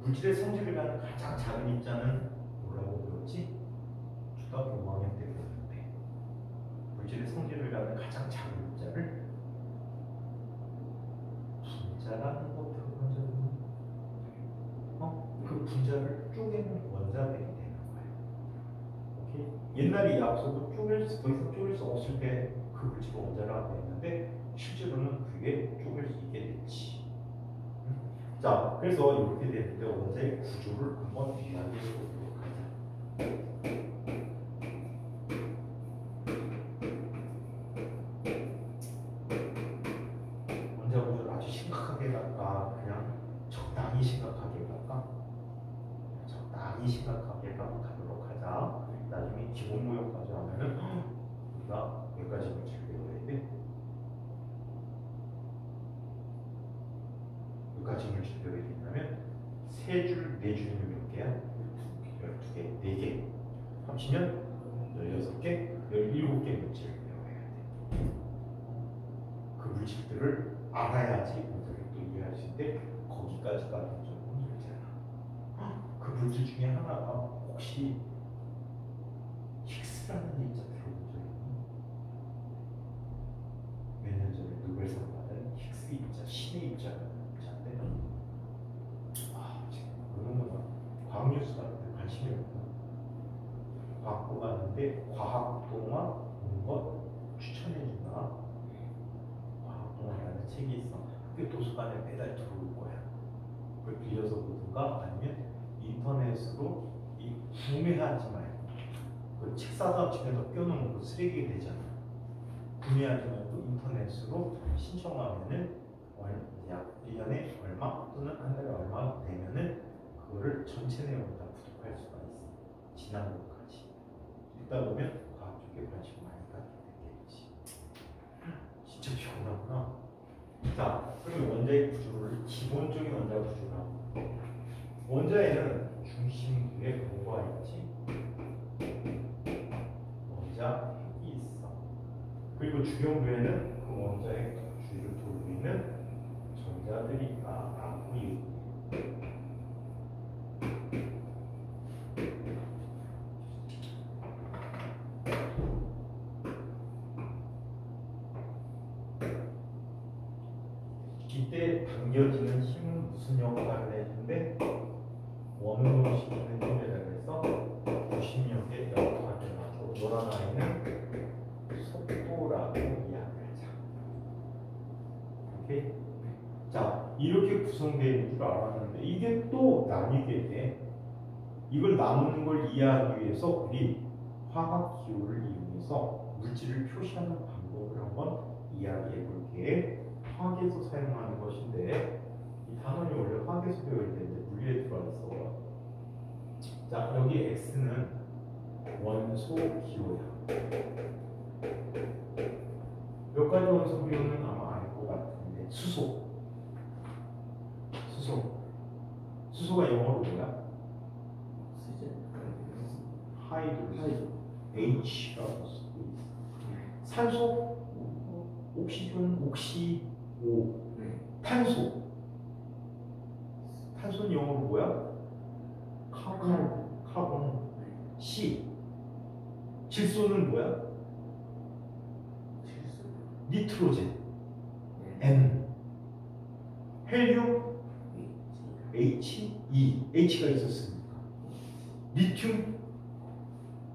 물질의 성질을 갖는 가장 작은 입자는 뭐라고 배웠지? 초등학교 5학년 때 배웠는데 물질의 성질을 갖는 가장 작은 입자를 분자라는 거 배워본 적 있니? 그 분자를 쪼개는 원자들이 되는 거야. 오케이? 옛날에 이 앞서도 더 이상 쪼갤 수 없을 때 그 물질을 원자라고 했는데 실제로는 그게 쪼갤 수 있게 됐지. 자, 그래서 이렇게 되는데 원자의 구조를 한번 이야기해 보도록 하자. 원자 구조를 아주 심각하게 갈까? 그냥 적당히 심각하게 갈까? 적당히 심각하게 가도록 하자. 나중에 기본 모형까지 하면은 우리가 몇 가지 물질 배워야 돼? 몇 가지 물질 배워야 되냐면 세 줄, 네 줄이면 몇 개야? 12개, 4개 합치면 16개, 17개 물질을 배워야 돼. 그 물질들을 알아야지 문제를 또 이해할 수 있는데 거기까지가 좀 문제잖아. 그 물질 중에 하나가 혹시 힉스라는 입자 들어본 적 있니? 몇 년 전에 노벨상 받은 힉스 입자, 신의 입자라는 입자인데 지금 그런 거는 과학 뉴스 같은데 관심이 없나? 과학부 갔는데 과학 동화 본 것 추천해준다. 과학 동화라는 책이 있어. 그게 도서관에 매달 들어올 거야. 그걸 빌려서 보든가 아니면 인터넷으로 구매하지 말고 그 책 사다 집에다 껴놓으면 그 쓰레기가 되잖아. 구매하지 말고 인터넷으로 신청하면은 약 1년에 얼마 또는 한 달에 얼마 되면은 그거를 전체 내용을 다 구독할 수가 있어. 지난번까지. 읽다 보면 과학 쪽에 관심 많이 갖게 되겠지. 진짜 피곤하구나. 자, 그럼 원자의 구조를 기본적인 원자 구조라고. 원자에는 중심부에 뭐가 있지? 원자 핵이 있어. 그리고 주경부에는 그 원자의 주위를 돌고 있는 전자들이 있다라고 얘기해. 이때 당겨지는 힘은 무슨 역할을 해주는데 원소시키는 힘이라고 해서 구심력의 역할을 하고 노란 아이는 속도라고 이야기하자. 오케이? 자, 이렇게 구성되어 있는 줄 알았는데 이게 또 나뉘게 돼. 이걸 나누는 걸 이해하기 위해서 우리 화학 기호를 이용해서 물질을 표시하는 방법을 한번 이야기해 볼게. 화학에서 사용하는 것인데 이 단원이 원래 화학에서 배워야 되는데 물리에 들어와 있어. 자, 여기 X는 원소 기호야. 몇 가지 원소 기호는 아마 알 것 같은데 수소가 영어로 뭐야? 하이드로젠 H라고 쓰고 있어. 산소 옥시존 옥시오. 탄소는 영어로 뭐야? 카본. C. 질소는 뭐야? 니트로젠. N. 헬륨 H. E. H가 있었으니까. 리튬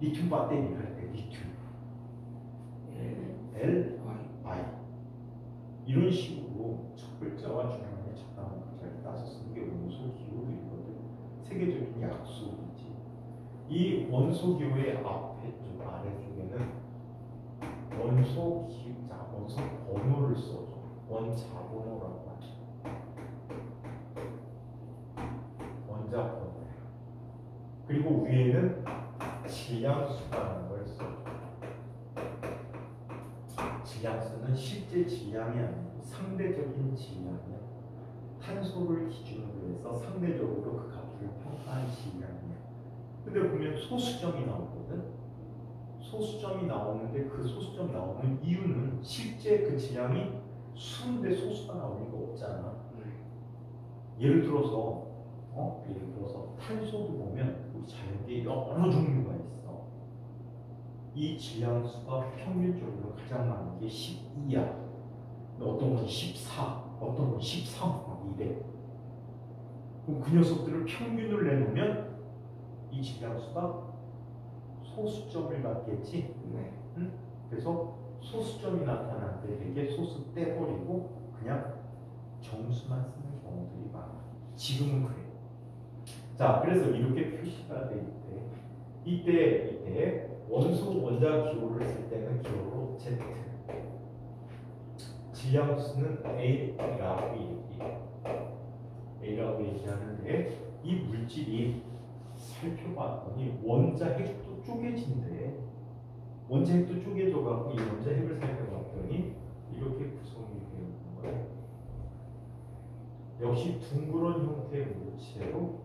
배터리 할 때 리튬 L. I. 이런 식으로 첫 글자와 중간에 적당한 글자를 따서 쓰는 게 원소 기호들이거든. 세계적인 약속이지. 이 원소 기호의 앞에 좀 아래쪽에는 원소 번호를 써줘. 원자 번호라고 하죠. 원자 번호. 그리고 위에는 질량수라는 걸 써. 질량수는 실제 질량이 아니고 상대적인 질량이야. 탄소를 기준으로 해서 상대적으로 그 값을 평가한 질량이야. 근데 보면 소수점이 나오거든. 소수점이 나오는데 그 소수점 나오는 이유는 실제 그 질량이 수인데 소수가 나올 리가 없잖아. 예를 들어서 탄소도 보면 우리 자연계에 여러 종류가 있어. 이 질량수가 평균적으로 가장 많은 게 12야. 어떤 건 14, 어떤 건 13, 막 이래. 그럼 그 녀석들을 평균을 내놓으면 이 질량수가 소수점을 갖겠지. 네. 응? 그래서 소수점이 나타날 때 되게 소수 떼버리고 그냥 정수만 쓰는 경우들이 많아. 지금은 그래. 자, 그래서 이렇게 표시가 돼 있대. 이때 원소 원자 기호를 쓸 때는 기호로 Z. 질량수는 A라고 얘기해. A라고 얘기하는데 이 물질이 살펴봤더니 원자핵도 쪼개진대. 원자핵도 쪼개져갖고 이 원자핵을 살펴봤더니 이렇게 구성이 되어 있는 거예요. 역시 둥그런 형태의 물체로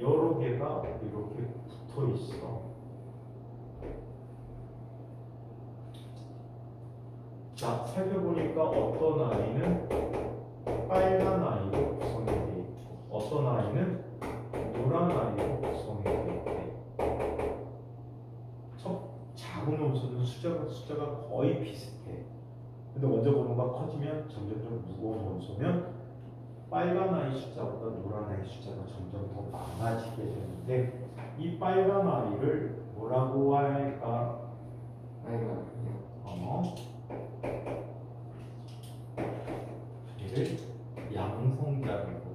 여러 개가 이렇게 붙어 있어. 자, 살펴보니까 어떤 아이는 빨간 아이로 구성이 되어 있고 어떤 아이는 노란 아이로 구성이 되어 있대. 작은 원소는 숫자가 거의 비슷해. 근데 원자 번호가 커지면 점점 무거운 원소면 빨간 아이 숫자보다 노란 아이 숫자가 점점 더 많아지게 되는데 이 빨간 아이를 뭐라고 할까? 아이가 얘를 양성자라고.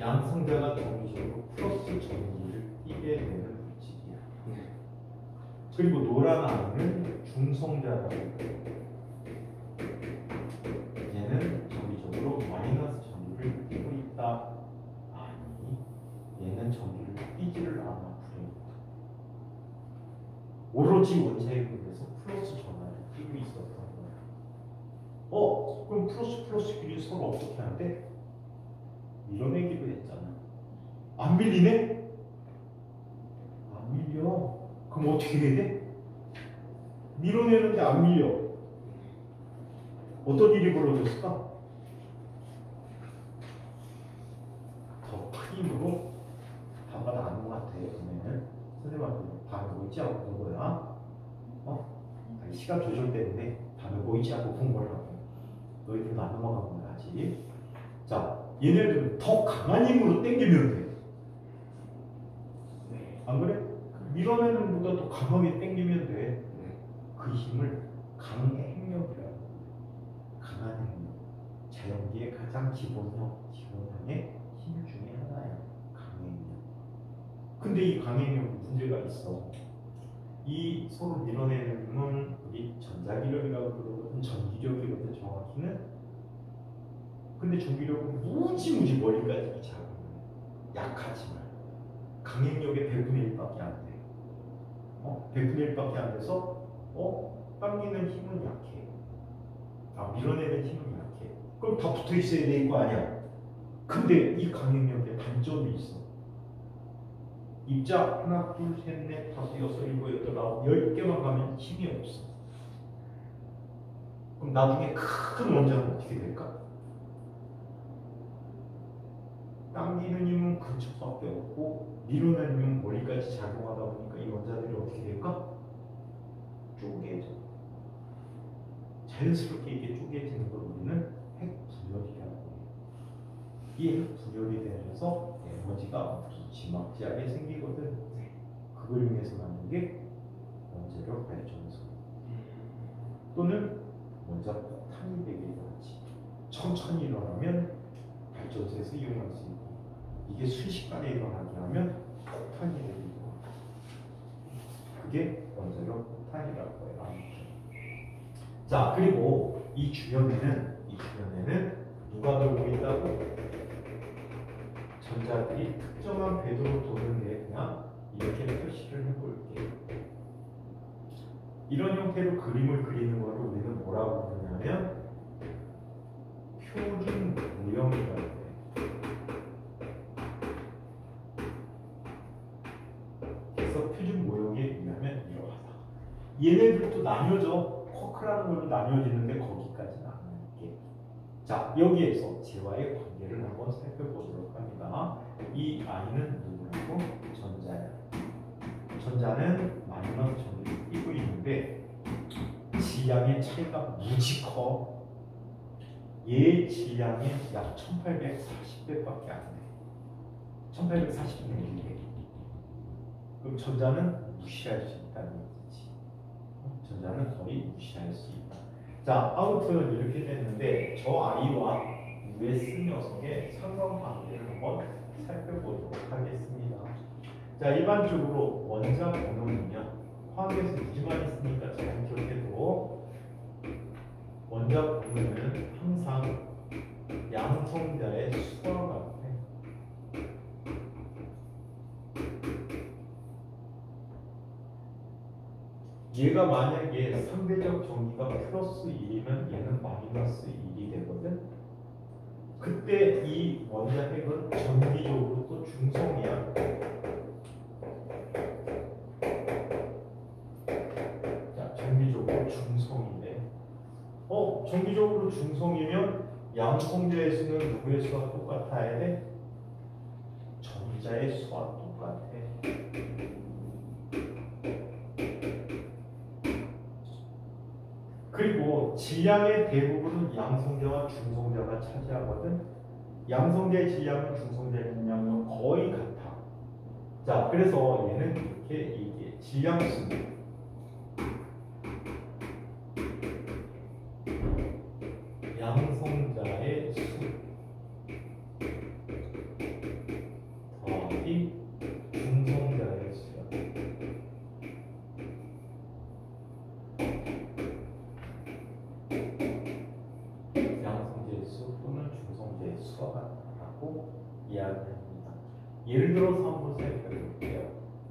양성자가 정식으로 플러스 전기를 띠게 되는 물질이야. 그리고 노란 아이는 중성자라고. 얘는 정기적으로 마이너스 전기를 띠고 있다. 아니, 얘는 전기를 띠지를 않아. 오로지 원자핵을 위해서 플러스 전화를 띠고 있었던 거야. 그럼 플러스끼리 서로 어떻게 하는데? 밀어내기로 했잖아. 안 밀리네? 안 밀려. 그럼 어떻게 해야 돼? 밀어내는데 안 밀려. 어떤 일이 벌어졌을까? 더 큰 힘으로 다가 나는 것 같아. 그러면은 선생님한테 반을 보이지 않고 본 거야. 아니, 시간 조절 때문에 반을 보이지 않고 본 거라고. 너희들도 안 넘어간 거야 아직. 자, 얘네들은 더 강한 힘으로 당기면 돼. 안 그래? 밀어내는 것보다 더 강하게 당기면 돼. 그 힘을 강행력이라고. 강한 행력. 자연계의 가장 기본형의 힘 중에 하나야. 강행력. 근데 이 강행력 문제가 있어. 이 서로 밀어내는 힘은 우리 전자기력이라고 그러거든. 전기력이거든 정확히는. 근데 전기력은 무지무지 멀리까지 작은 약하지만 강행력의 100분의 1밖에 안 돼. 100분의 1밖에 안 돼서 당기는 힘은 약해. 밀어내는 힘은 약해. 그럼 다 붙어 있어야 되는 거 아니야? 근데 이 강행력에 단점이 있어. 입자 하나, 둘, 셋, 넷, 다섯, 여섯, 일곱, 여덟, 아홉, 10개만 가면 힘이 없어. 그럼 나중에 큰 원자는 어떻게 될까? 당기는 힘은 근처밖에 없고 밀어내는 힘은 멀리까지 작용하다 보니까 이 원자들이 어떻게 될까? 쪼개져. 자연스럽게 이게 쪼개지는 걸 우리는 핵분열이라고 해요. 이 핵분열이 되면서 에너지가 무지막지하게 생기거든. 그걸 이용해서 만든 게 원자력 발전소 또는 원자 폭탄이 되기도 하지. 천천히 일어나면 발전소에서 이용할 수 있고 이게 순식간에 일어나게 하면 폭탄이 되기도 하고 그게 원자력 폭탄이라고 해요. 자, 그리고 이 주변에는 누가 돌고 있다고? 전자들이 특정한 궤도로 도는데 그냥 이렇게 표시를 해볼게요. 이런 형태로 그림을 그리는 거를 우리는 뭐라고 부르냐면 표준 모형이라고 해요. 그래서 표준 모형에 의하면 이러하다. 얘네들도 나뉘어져. 쿼크라는 걸로 나뉘어지는데 거기까지는 안 할게. 자, 여기에서 쟤와의 관계를 한번 살펴보도록 합니다. 이 i는 누구라고? 전자야. 전자는 마이너스 전기를 띄고 있는데 질량의 차이가 무지 커. 얘 질량이 약 1840배밖에 안 돼. 1840배. 그럼 전자는 무시할 수 있다는 얘기지. 전자는 거의 무시할 수 있다. 자, 아무튼 이렇게 됐는데 저 i와 US 녀석의 상관관계를 한번 살펴보도록 하겠습니다. 자, 일반적으로 원자 번호는요, 화학에서 무지만 있으니까 잘 기억해도 원자 번호는 항상 양성자의 수와 같아. 얘가 만약에 상대적 정의가 플러스 1이면 얘는 마이너스 1이 되거든. 그때 이 원자 핵은 정기적으로 또 중성이야. 자, 정기적으로 중성이네. 정기적으로 중성이면 양성자의 수는 누구의 수와 똑같아야 돼? 전자의 수와 똑같아. 그리고 질량의 대부분은 양성자와 중성자가 차지하거든. 양성자의 질량은 중성자의 질량은 거의 같아. 자, 그래서 얘는 이렇게 얘기해. 질량수는 양성자의 수 더하기 중성자의 수야. 양성자의 수 또는 중성자의 수와 같다고 이야기합니다. 예를 들어서 한번 살펴볼게요.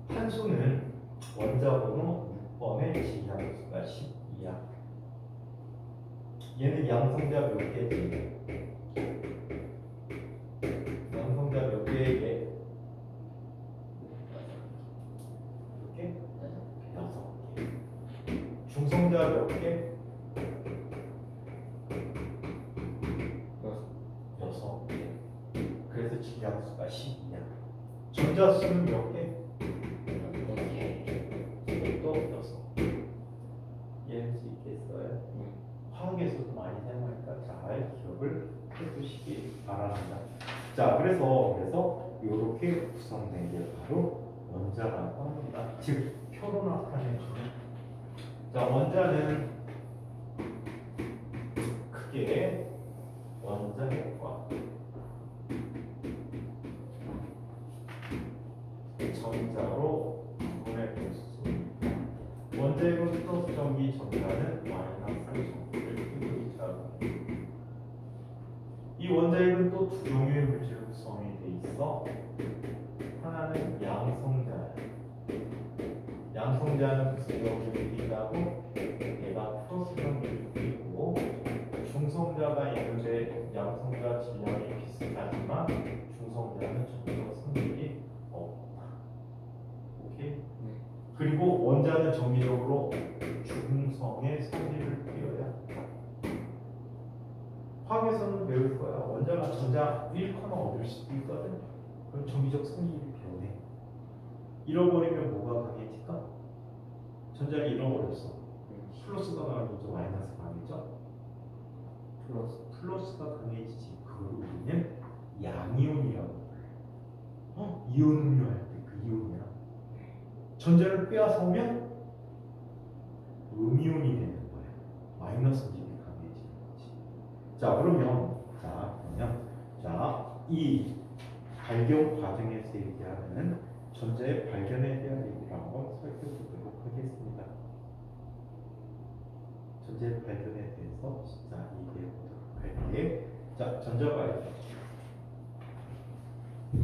탄소는 원자 번호 6번의 질량수가 12야. 얘는 양성자 몇 개지? 양성자 몇 개에 이렇게 6개. 중성자 몇 개? 6개. 그래서 질량수가 12야. 전자수는 몇 개? 또 6. 이해할 수 있겠어요? 화학에서도 많이 사용하니까 잘 기억을 해두시기 바랍니다. 자, 그래서 이렇게 구성된 게 바로 원자라고 합니다. 즉, 표로 나타내주는. 자, 원자는 크게 원자핵과 전자로 구분할 수 있습니다. 원자핵은 플러스 전기, 전자는 마이너스 전기를 띄고 있다고. 이 원자핵은 또 두 종류의 물질 구성이 돼 있어. 하나는 양성자야. 양성자는 무슨 전기를 띈다고? 얘가 플러스 전기를 띄고, 중성자가 있는데 양성자 질량이 비슷하지만 중성자는 전혀 성질이 없다. 오케이? 그리고 원자는 정기적으로 중성의 성질을 띄어야 한다. 화학에서는 배울 거야. 원자가 전자 1커나 얻을 수도 있거든. 그럼 정기적 성질이 변해. 잃어버리면 뭐가 강해질까? 전자를 잃어버렸어. 플러스가 강해지죠, 마이너스가 강해지죠? 플러스가 강해지지. 그걸 우리는 양이온이라고. 이온 음료 할 때 그 이온이야. 전자를 빼앗아오면 음이온이 되는 거야. 마이너스 성질이 강해지는 거지. 자, 그러면 이 발견 과정에서 얘기하는 전자의 발견에 대한 얘기를 한번 살펴보도록 하겠습니다. 전자의 발견에 대해서 얘기해 보도록 할게. 자, 전자 발견. 자,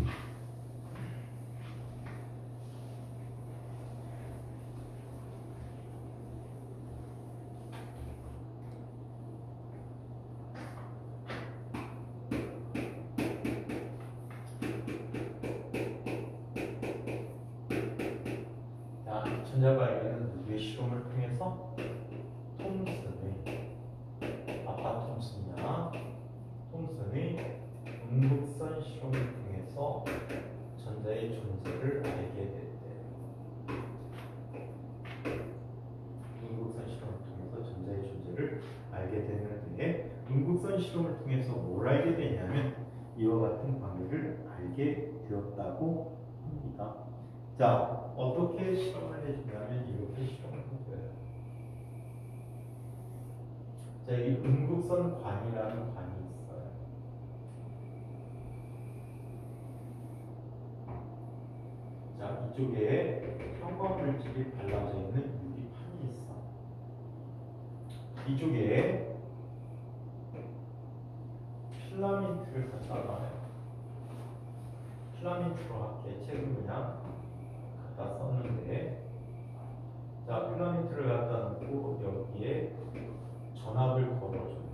전자발견은 누구의 실험을 통해서? 톰슨의 아빠 톰슨이야. 톰슨의 음극선 실험을 통해서 전자의 존재를 알게 됐대. 음극선 실험을 통해서 전자의 존재를 알게 되는데, 음극선 실험을 통해서 뭘 알게 되냐면 이와 같은 관계를 알게 되었다고 합니다. 자, 어떻게 실험을 해주냐면 이렇게 실험을 해줘요. 자, 이 음극선 관이라는 관이 있어요. 자, 이쪽에 형광물질이 발라져 있는 유리판이 있어. 이쪽에 필라멘트를 갖다 놔요. 필라멘트로 할게. 책은 그냥 갖다 썼는데, 자, 필라멘트를 갖다 놓고 여기에 전압을 걸어줘요.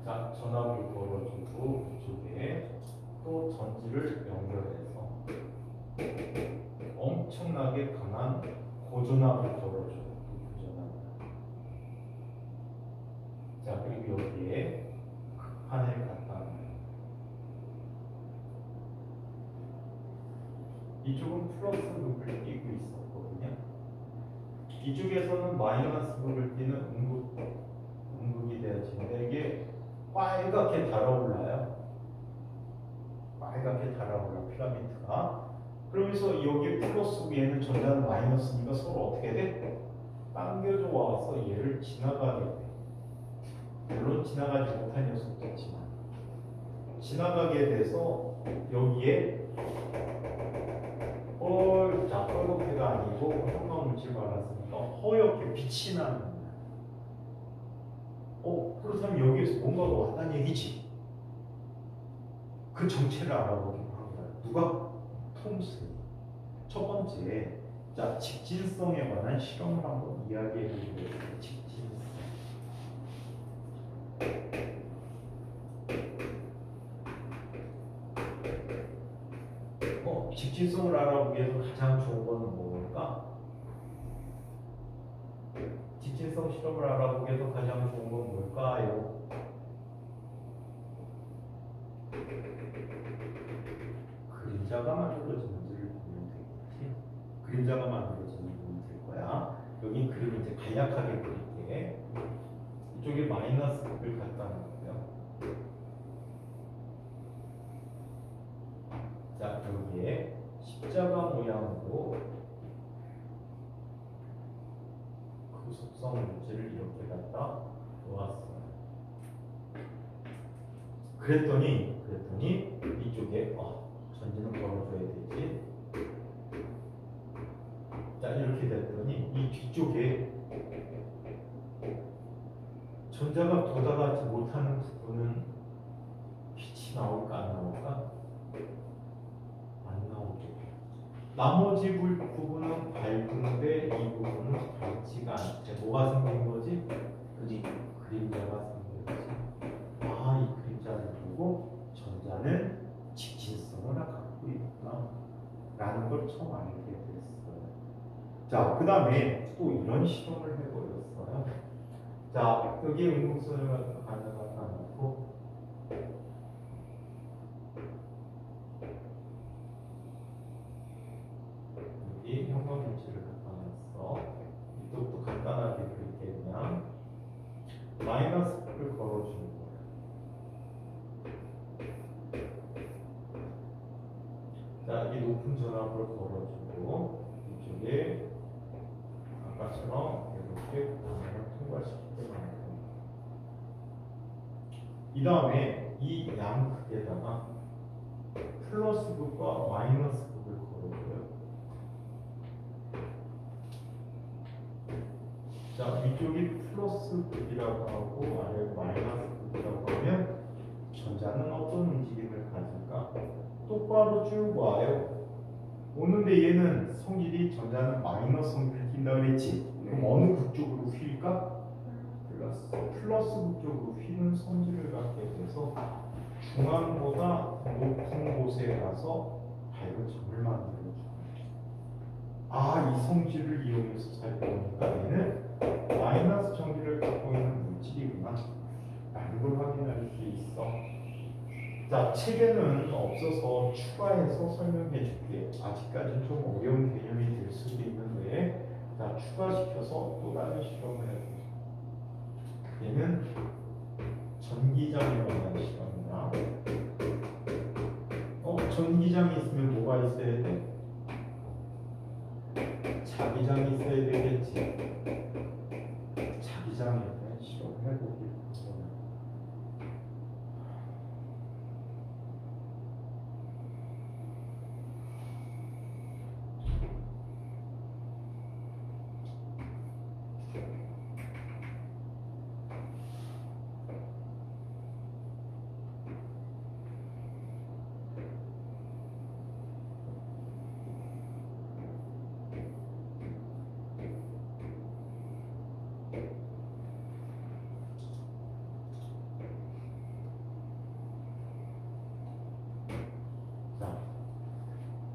자, 전압을 걸어주고 이쪽에 또 전지를 연결해서 엄청나게 강한 고전압을 걸어줘요. 고전압. 자, 그리고 여기에 극판을 갖다 놔요. 이쪽은 플러스 극을 띄고 있었거든요. 이쪽에서는 마이너스 극을 띄는 음극이 되어지는데 이게 빨갛게 달아올라요. 빨갛게 달아올라 필라멘트가. 그러면서 여기 플러스 위에는 전자는 마이너스니까 서로 어떻게 돼? 당겨져 와서 얘를 지나가게 돼. 물론 지나가지 못한 녀석도 있지만 지나가게 돼서 여기에 자, 빨갛게가 아니고 형광물질 발랐으니까 허옇게 빛이 나는 거야. 그렇다면 여기에서 뭔가가 왔다는 얘기지. 그 정체를 알아보기로 한 거야. 누가? 톰슨. 첫 번째, 자, 직진성에 관한 실험을 한번 이야기해 보겠습니다. 직진성. 직진성을 알아보기 위해서 가장 좋은 거는 뭘까? 직진성 실험을 알아보기 위해서 가장 좋은 건 뭘까요? 그림자가 만들어지는지를 보면 되겠지. 그림자가 만들어지는 보면 될 거야. 여긴 그림을 이제 간략하게 그릴게. 이쪽에 마이너스 극을 갖다 놓고요. 자, 여기에 십자가 모양으로 그 속성 물질을 이렇게 갖다 놓았어요. 그랬더니 이쪽에 전지는 걸어줘야 되지. 자, 이렇게 됐더니 이 뒤쪽에 전자가 도달하지 못하는 부분은 빛이 나올까 안 나올까? 안 나오죠. 나머지 부분은 밝은데 이 부분은 밝지가 않죠. 뭐가 생긴 거지? 그림자가 생긴 거지. 이 그림자를 보고 전자는 직진성을 갖고 있구나 라는 걸 처음 알게 됐어요. 자, 그 다음에 또 이런 실험을 해버렸어요. 자, 여기 음극선을 갖다 놓고 여기 형광물질을 갖다 놨어. 이쪽도 간단하게 그렇게 그냥 마이너스 를 걸어주는 거예요. 자, 이 높은 전압을 걸어주고 이쪽에 아까처럼 이렇게 방향을 통과시키게 만듭니다. 이 다음에 이 양극에다가 플러스 극과 마이너스 극을 걸어줘요. 자, 위쪽이 플러스 극이라고 하고 아래 마이너스 극이라고 하면 전자는 어떤 움직임을 가질까? 똑바로 쭉 와요. 오는데 얘는 성질이 전자는 마이너스 성질을 띈다 그랬지? 그럼 어느 극 쪽으로 휠까? 플러스 극 쪽으로 휘는 성질을 갖게 돼서 중앙보다 높은 곳에 가서 밝은 점을 만들어줘. 아, 이 성질을 이용해서 살펴보니까 얘는 마이너스 전기를 갖고 있는 물질이구나 라는 걸 확인할 수 있어. 자, 책에는 없어서 추가해서 설명해 줄게. 아직까지는 좀 어려운 개념이 될 수도 있는데, 자, 추가시켜서 또 다른 실험을 해보자. 얘는 전기장에 관한 실험이다. 전기장이 있으면 뭐가 있어야 돼? 자기장이 있어야 되겠지. 자기장에 대한 실험을 해보기.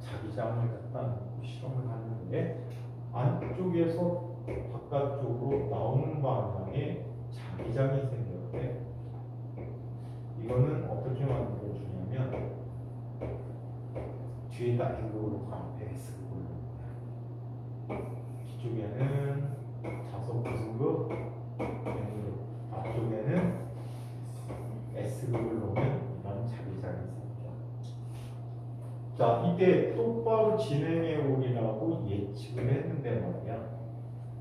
자기장을 갖다 놓고 실험을 하는데 안쪽에서 바깥쪽으로 나오는 방향에 자기장이 생겼대. 이거는 어떻게 만들어주냐면 뒤에다 N극으로 앞에 S극을 놓는다. 뒤쪽에는 자석 구승극, N극, 앞쪽에는 S극을 놓으면 이런 자기장이 생겨. 자, 이때 똑바로 진행해 오리라고 예측을 했는데 말이야.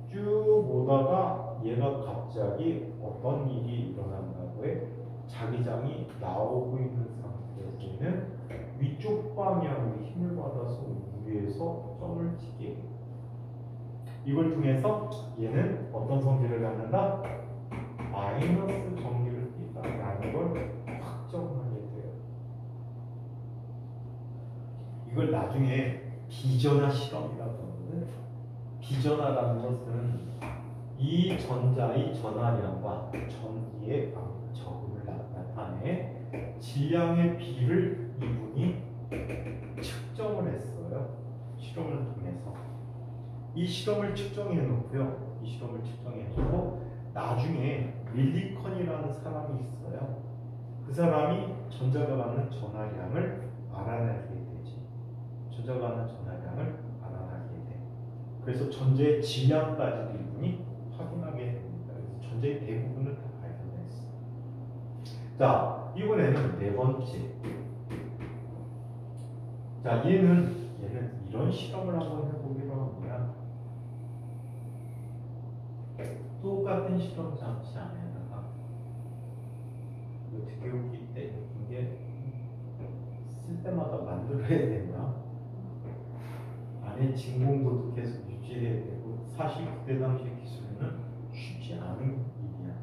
쭉 오다가 얘가 갑자기 어떤 일이 일어난다고 해? 자기장이 나오고 있는 상태에서는 위쪽 방향으로 힘을 받아서 위에서 점을 치게 해. 이걸 통해서 얘는 어떤 성질을 갖는다? 마이너스 전기를 띈다라는 걸 확정하게 돼요. 이걸 나중에 비전화 실험이라고 하거든. 비전화라는 것은 이 전자의 전하량과 전기의 적음을 나타내 질량의 비를 이분이 측정을 했어요. 실험을 통해서. 이 실험을 측정해 놓고요. 이 실험을 측정해 놓고 나중에 밀리컨이라는 사람이 있어요. 그 사람이 전자가 받는 전하량을 알아내게 되지. 전자가 받는 전하량을 알아내게 돼. 그래서 전자의 질량까지도 이분이 확인하게 됩니다. 그래서 전자의 대부분을 다 발견했어. 자, 이번에는 네 번째. 자, 얘는 이런 실험을 한번 해보기로 합니다. 똑같은 실험 장치 안에다가 이거 되게 웃길 때 이게 쓸 때마다 만들어야 된다. 안에 진공도도 계속 유지해야 되고 사실 그때 당시 기술은 쉽지 않은 일이야.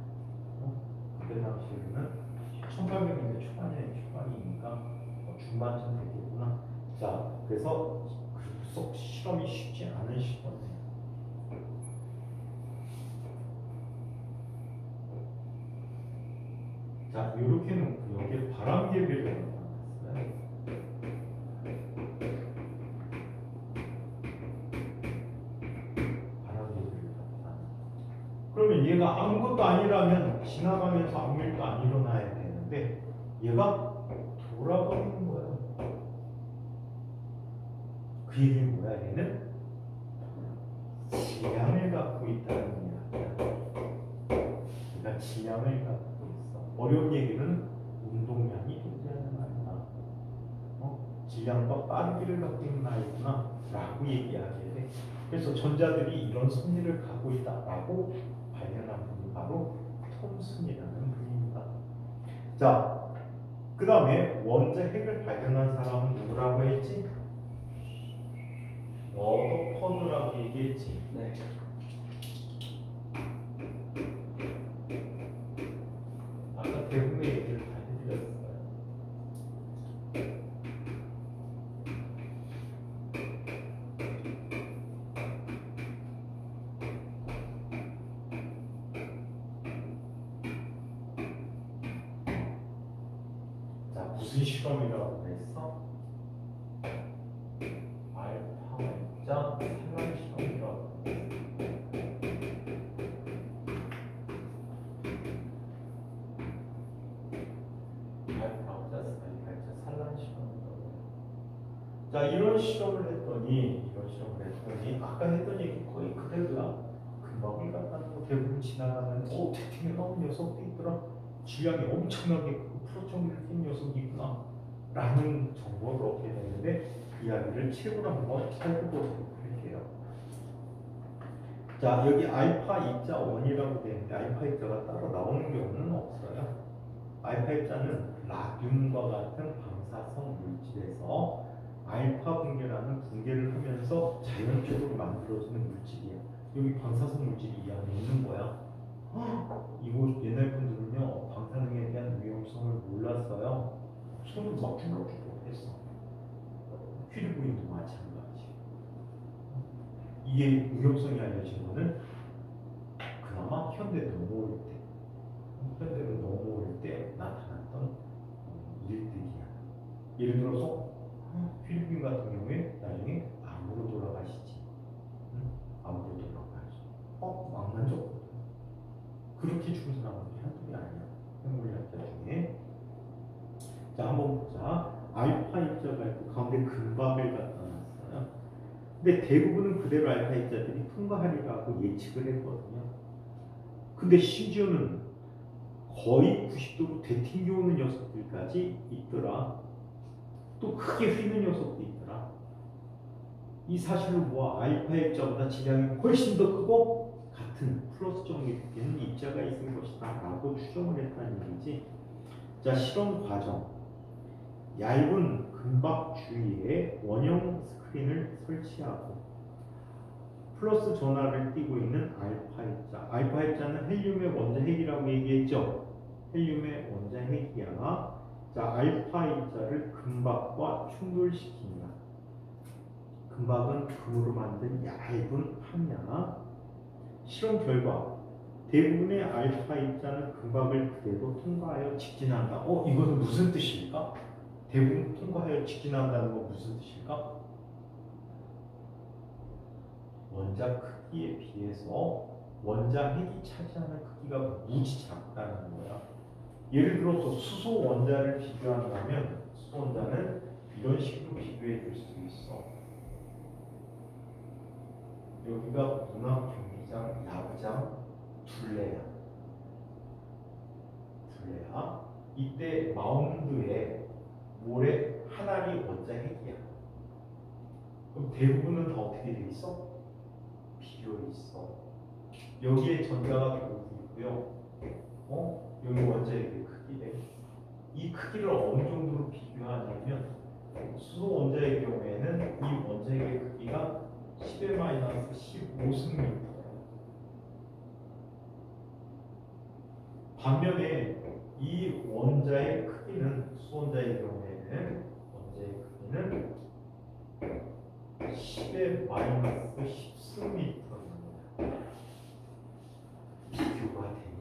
그때 당시에는 1800년대 초반이니까 중반쯤 되겠구나. 자, 그래서 속 실험이 쉽지 않은 실험이에요. 자, 이렇게 놓고 여기에 바람개비를 나타났어요. 바람개비를 나타났어요. 그러면 얘가 아무것도 아니라면 지나가면서 아무 일도 안 일어나야 되는데 얘가 돌아버리는 거예요. 그 얘기는 뭐야? 얘는 질량을 갖고 있다는 이야기야. 그러니까 질량을 갖고 어려운 얘기는 운동량이 존재하는 아이구나. 질량과 빠르기를 갖고 있는 아이구나 라고 얘기하게 돼. 그래서 전자들이 이런 성질을 갖고 있다라고 발견한 분이 바로 톰슨이라는 분입니다. 자, 그 다음에 원자 핵을 발견한 사람은 누구라고 했지? 러더퍼드라고 얘기했지. 네. 무슨 실험이라고 그랬어? 알파 입자 산란 실험이라고 그랬어. 알파 입자 산란 실험이라고. 자, 이런 실험을 했더니 아까 했던 얘기 거의 그대로야. 금방울 같다는 거 대부분 지나가는 대팅에 나온 녀석도 있더라. 질량이 엄청나게 크고 프로ton을 띈 녀석이 있구나 라는 정보를 얻게 되는데 이야기를 최고로 한번 살펴보도록 할게요. 자, 여기 알파 입자 1이라고 되어 있는데 알파 입자가 따로 나오는 경우는 없어요. 알파 입자는 라듐과 같은 방사성 물질에서 알파 붕괴라는 붕괴를 하면서 자연적으로 만들어지는 물질이에요. 여기 방사성 물질이 이 안에 있는 거야. 이거 옛날 분들은요 방사능에 대한 위험성을 몰랐어요. 손을 막 주먹주먹 했어. 휘리부인도 마찬가지. 이게 위험성이 알려진 거는 그나마 현대로 넘어올 때 나타났던 일들이야. 예를 들어서 필리핀 같은 경우에 나중에 암으로 돌아가시지. 암으로 돌아가시지. 망난 적 그렇게 죽은 사람들이 한둘이 아니야. 생물학자 중에. 자, 한번 보자. 알파 입자가 있고 가운데 금박을 갖다 놨어요. 근데 대부분은 그대로 알파 입자들이 통과하리라고 예측을 했거든요. 근데 심지어는 거의 90도로 되튕겨오는 녀석들까지 있더라. 또 크게 휘는 녀석도 있더라. 이 사실을 모아 알파 입자보다 질량이 훨씬 더 크고 같은 플러스 정밀도끼는 입자가 있을 것이다 라고 추정을 했다는 얘기지. 자, 실험 과정. 얇은 금박 주위에 원형 스크린을 설치하고 플러스 전하를 띠고 있는 알파 입자. 알파 입자는 헬륨의 원자핵이라고 얘기했죠. 헬륨의 원자핵이야. 자, 알파 입자를 금박과 충돌시킵니다. 금박은 금으로 만든 얇은 판이야. 실험 결과 대부분의 알파 입자는 금박을 그대로 통과하여 직진한다. 이거는 무슨 뜻일까? 대부분 통과하여 직진한다는 건 무슨 뜻일까? 원자 크기에 비해서 원자핵이 차지하는 크기가 무지 작다는 거야. 예를 들어서 수소 원자를 비교한다면 수소 원자는 이런 식으로 비교해 줄 수 있어. 여기가 문학 경기장, 야구장, 둘레야. 이때 마운드에 모래 한 알이 원자핵이야. 그럼 대부분은 다 어떻게 돼 있어? 비어 있어. 여기에 전자가 들어오고 있고요. 여기 원자핵의 크기래. 이 크기를 어느 정도로 비교하냐면 수소 원자의 경우에는 이 원자핵의 크기가 10의 마이너스 15승미터. 반면에 이 원자의 크기는 수원자의 경우에는 원자의 크기는 10의 마이너스 10승미터입니다. 비교가 되니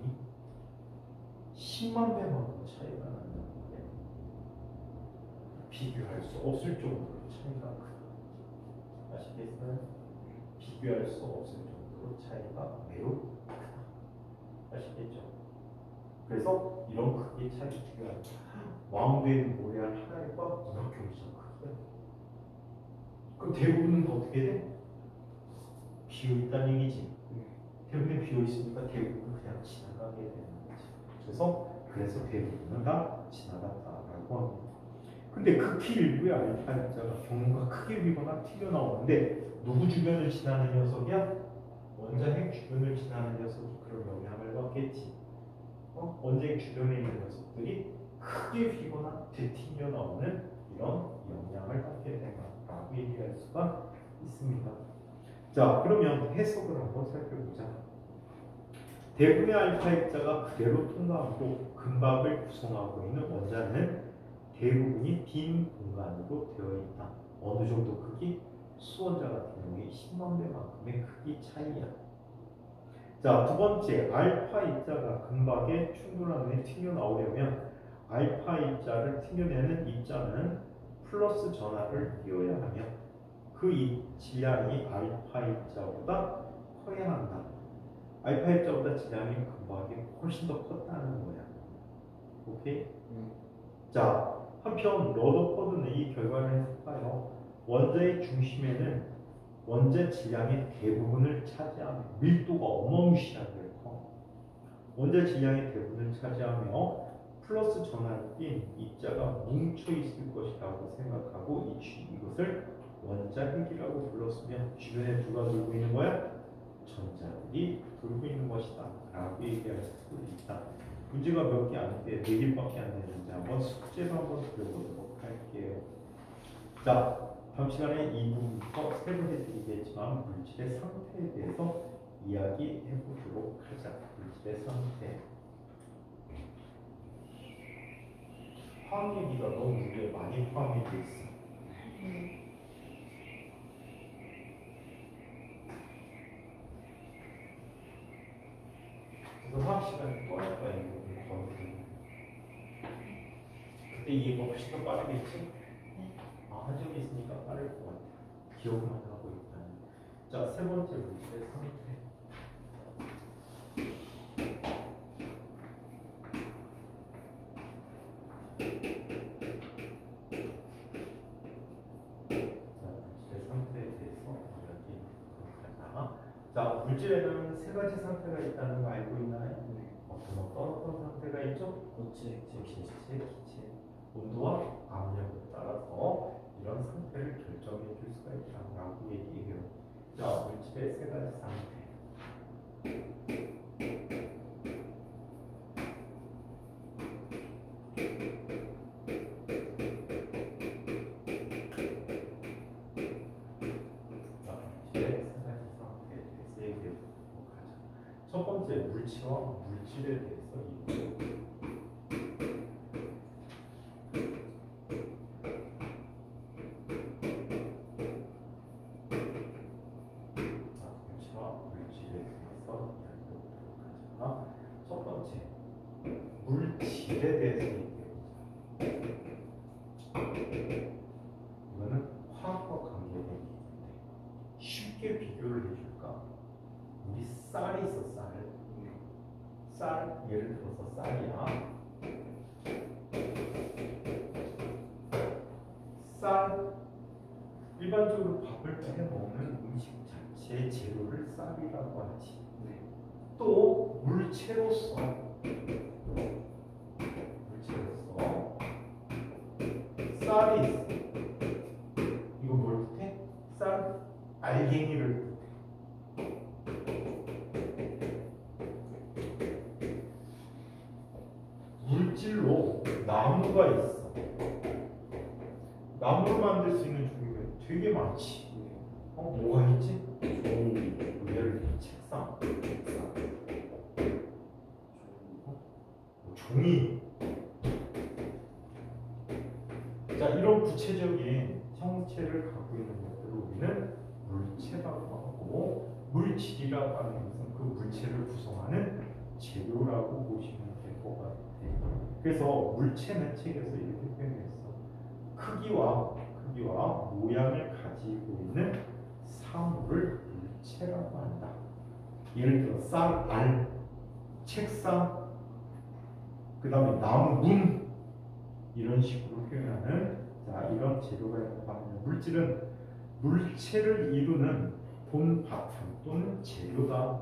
10만 배만큼 차이가 난다는 거예요. 비교할 수 없을 정도로 차이가 크다. 아시겠어요? 비교할 수 없을 정도로 차이가 매우 크다. 아시겠죠? 그래서 이런 크기의 차이가 중요합니다. 마운드에 있는 모래 하나과 문학 경기장 크기가. 그럼 대부분은 어떻게 돼? 비어 있다는 얘기지. 대부분이 비어 있으니까 대부분은 그냥 지나가게 되는 거지. 그래서 대부분은 다 지나갔다라고 합니다. 근데 극히 일부의 알파 입자가 경우가 크게 비거나 튀어나오는데 누구 주변을 지나는 녀석이야? 원자핵 주변을 지나는 녀석이 그런 영향을 받겠지. 원자핵 주변에 있는 녀석들이 크게 휘거나 되튕겨 나오는 이런 영향을 받게 된다라고 얘기할 수가 있습니다. 자, 그러면 해석을 한번 살펴보자. 대부분의 알파 입자가 그대로 통과하고 금박을 구성하고 있는 원자는 대부분이 빈 공간으로 되어 있다. 어느 정도 크기? 수원자 같은 경우에 10만 배만큼의 크기 차이야. 자, 두 번째, 알파 입자가 금박에 충돌하는 튀어나오려면 알파 입자를 튕겨내는 입자는 플러스 전하를 띄어야 하며 그 질량이 알파 입자보다 커야 한다. 알파 입자보다 질량이 금방이 훨씬 더 컸다는 거야. 오케이? 자, 한편 러더퍼드는 이 결과를 해석하여 원자의 중심에는 원자 질량의 대부분을 차지하며 밀도가 어마무시하게 커. 원자 질량의 대부분을 차지하며 플러스 전하를 띈 입자가 뭉쳐 있을 것이라고 생각하고 이것을 원자핵이라고 불렀으며 주변에 누가 돌고 있는 거야? 전자들이 돌고 있는 것이다 라고 얘기할 수도 있다. 문제가 몇 개 안 돼, 4개밖에 안 되는데 한번 숙제로 한번 그려보도록 할게요. 자, 다음 시간에 이 부분부터 새로 해드리겠지만 물질의 상태에 대해서 이야기해 보도록 하자. 물질의 상태. 화학 얘기가 너무 우리에 많이 포함이 돼 있어. 그래서 화학 시간에 또 할 거야 이거. 그때 이해가 훨씬 더 빠르겠지? 한 점이 있으니까 빠를 것 같아. 기억만 하고 있다는. 자, 세 번째 물질의 상태. 자, 물질에는 세 가지 상태가 있다는 거 알고 있나요? 어떤 상태가 있죠? 고체, 기체, 온도와 압력에 따라서 이런 상태를 결정해 줄 수가 있다고 얘기해요. 자, 물질의 세 가지 상태. 첫 번째 물질과 물질에 대해서 이해해요. 물질과 물질에 대해서 이야기해보도록 하자. 첫 번째 물질에 대해서 얘기해보자. 이거는 화학과 관계된 얘기인데 쉽게 비교를 해줄까? 우리 쌀이 있어, 쌀, 예를 들어서 쌀이야. 쌀, 일반적으로 밥을 해 먹는 음식 자체의 재료를 쌀이라고 하지. 또 물체로서 쌀이 있어. 이거 뭘 뜻해? 쌀, 알갱이를 뜻해. 물질로 나무가 있어. 나무를 만들 수 있는 종류가 되게 많지. 뭐가 있지? 예를 들어 책상, 종이. 자, 이런 구체적인 형체를 갖고 있는 것들을 우리는 물체라고 하고, 물질이라고 하는 것은 그 물체를 구성하는 재료라고 보시면 될 것 같아요. 그래서 물체는 책에서 이렇게 표현했어. 크기와 모양을 가지고 있는 사물을 물체라고 한다. 예를 들어 쌀, 알, 책상, 그 다음에 나무, 문, 이런 식으로 표현하는 이런 재료가 있다고 하면 물질은 물체를 이루는 본 바탕 또는 재료다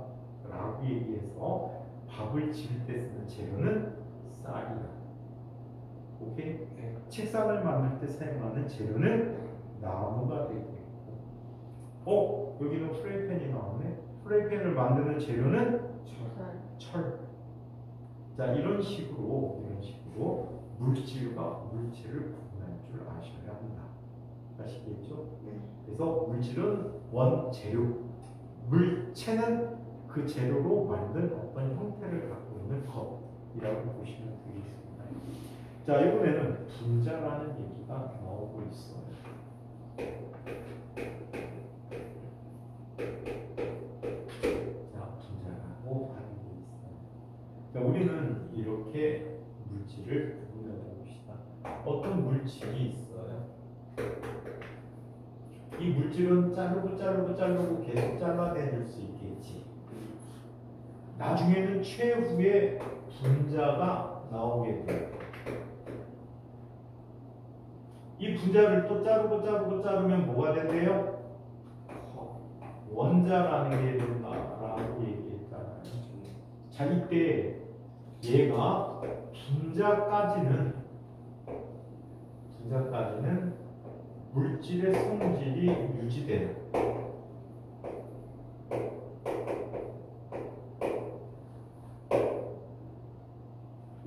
라고 얘기해서 밥을 지을 때 쓰는 재료는 쌀이다. 오케이? 네. 책상을 만들 때 사용하는 재료는 나무가 되고 있고, 여기는 프라이팬이 나오네. 프라이팬을 만드는 재료는 철. 자, 이런 식으로 물질과 물체를 구분할 줄 아셔야 한다. 아시겠죠? 그래서 물질은 원재료, 물체는 그 재료로 만든 어떤 형태를 갖고 있는 것이라고 보시면 되겠습니다. 자, 이번에는 분자라는 얘기가 나오고 있어요. 자, 분자라고 하는 게 있어요. 자, 우리는 이렇게 물질을 그려내 봅시다. 어떤 물질이 있어요. 이 물질은 자르고 계속 잘라내릴 수 있겠지. 나중에는 최후의 분자가 나오게 돼요. 이 분자를 또 자르면 뭐가 된대요? 원자라는 게 된다라고 얘기했잖아요. 자, 이때 얘가 분자까지는 물질의 성질이 유지돼요.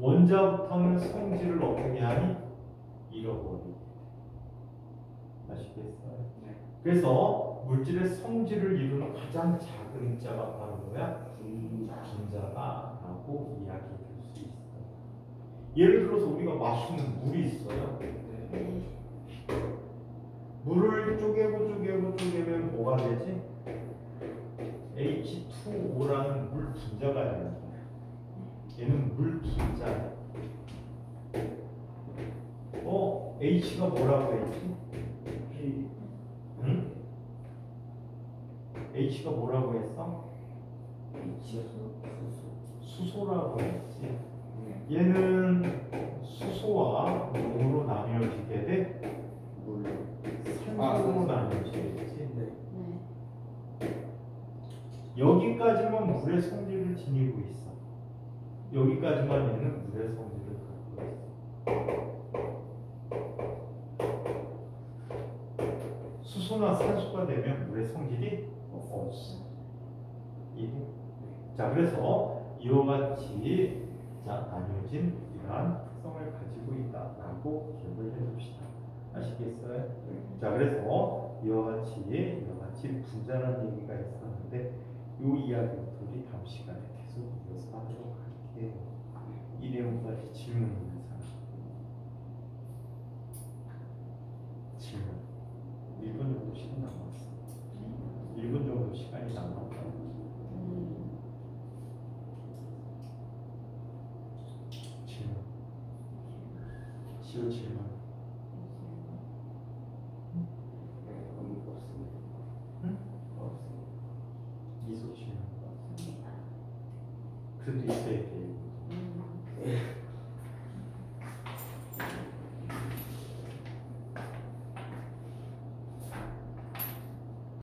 원자부터는 성질을 어떻게 하니? 잃어버리게. 아시겠어요? 네. 그래서 물질의 성질을 이루는 가장 작은 자가 바로 뭐야? 분자다라고 이야기할 수 있어요. 예를 들어서 우리가 마시는 물이 있어요. 네. 물을 쪼개면 뭐가 되지? H2O라는 물 분자가 되는 거야. 얘는 물 분자야. H가 뭐라고 했지? 응? H가 뭐라고 했어? 수소라고 했지. 얘는 수소와 뭐로 나뉘어지게 돼? 산소로 나뉘어지겠지. 네. 여기까지만 물의 성질을 지니고 있어. 여기까지만 얘는 물의 성질을 갖고 있어. 수소나 산소가 되면 물의 성질이 없어. 이해? 자, 그래서 이와 같이 나뉘어진 이러한 특성을 가지고 있다라고 기억을 해둡시다. 아시겠어요? 자, 그래서 이와 같이 분자라는 얘기가 있었는데 이 이야기부터 우리 다음 시간에 계속 이어서 하도록 할게요. 이 내용까지 질문 있는 사람? 질문. 1분 정도 시간 남았어. 1분 정도 시간이 남았다. 질문. 시우 질문. 미소 질문. 그래도 있어야 돼요.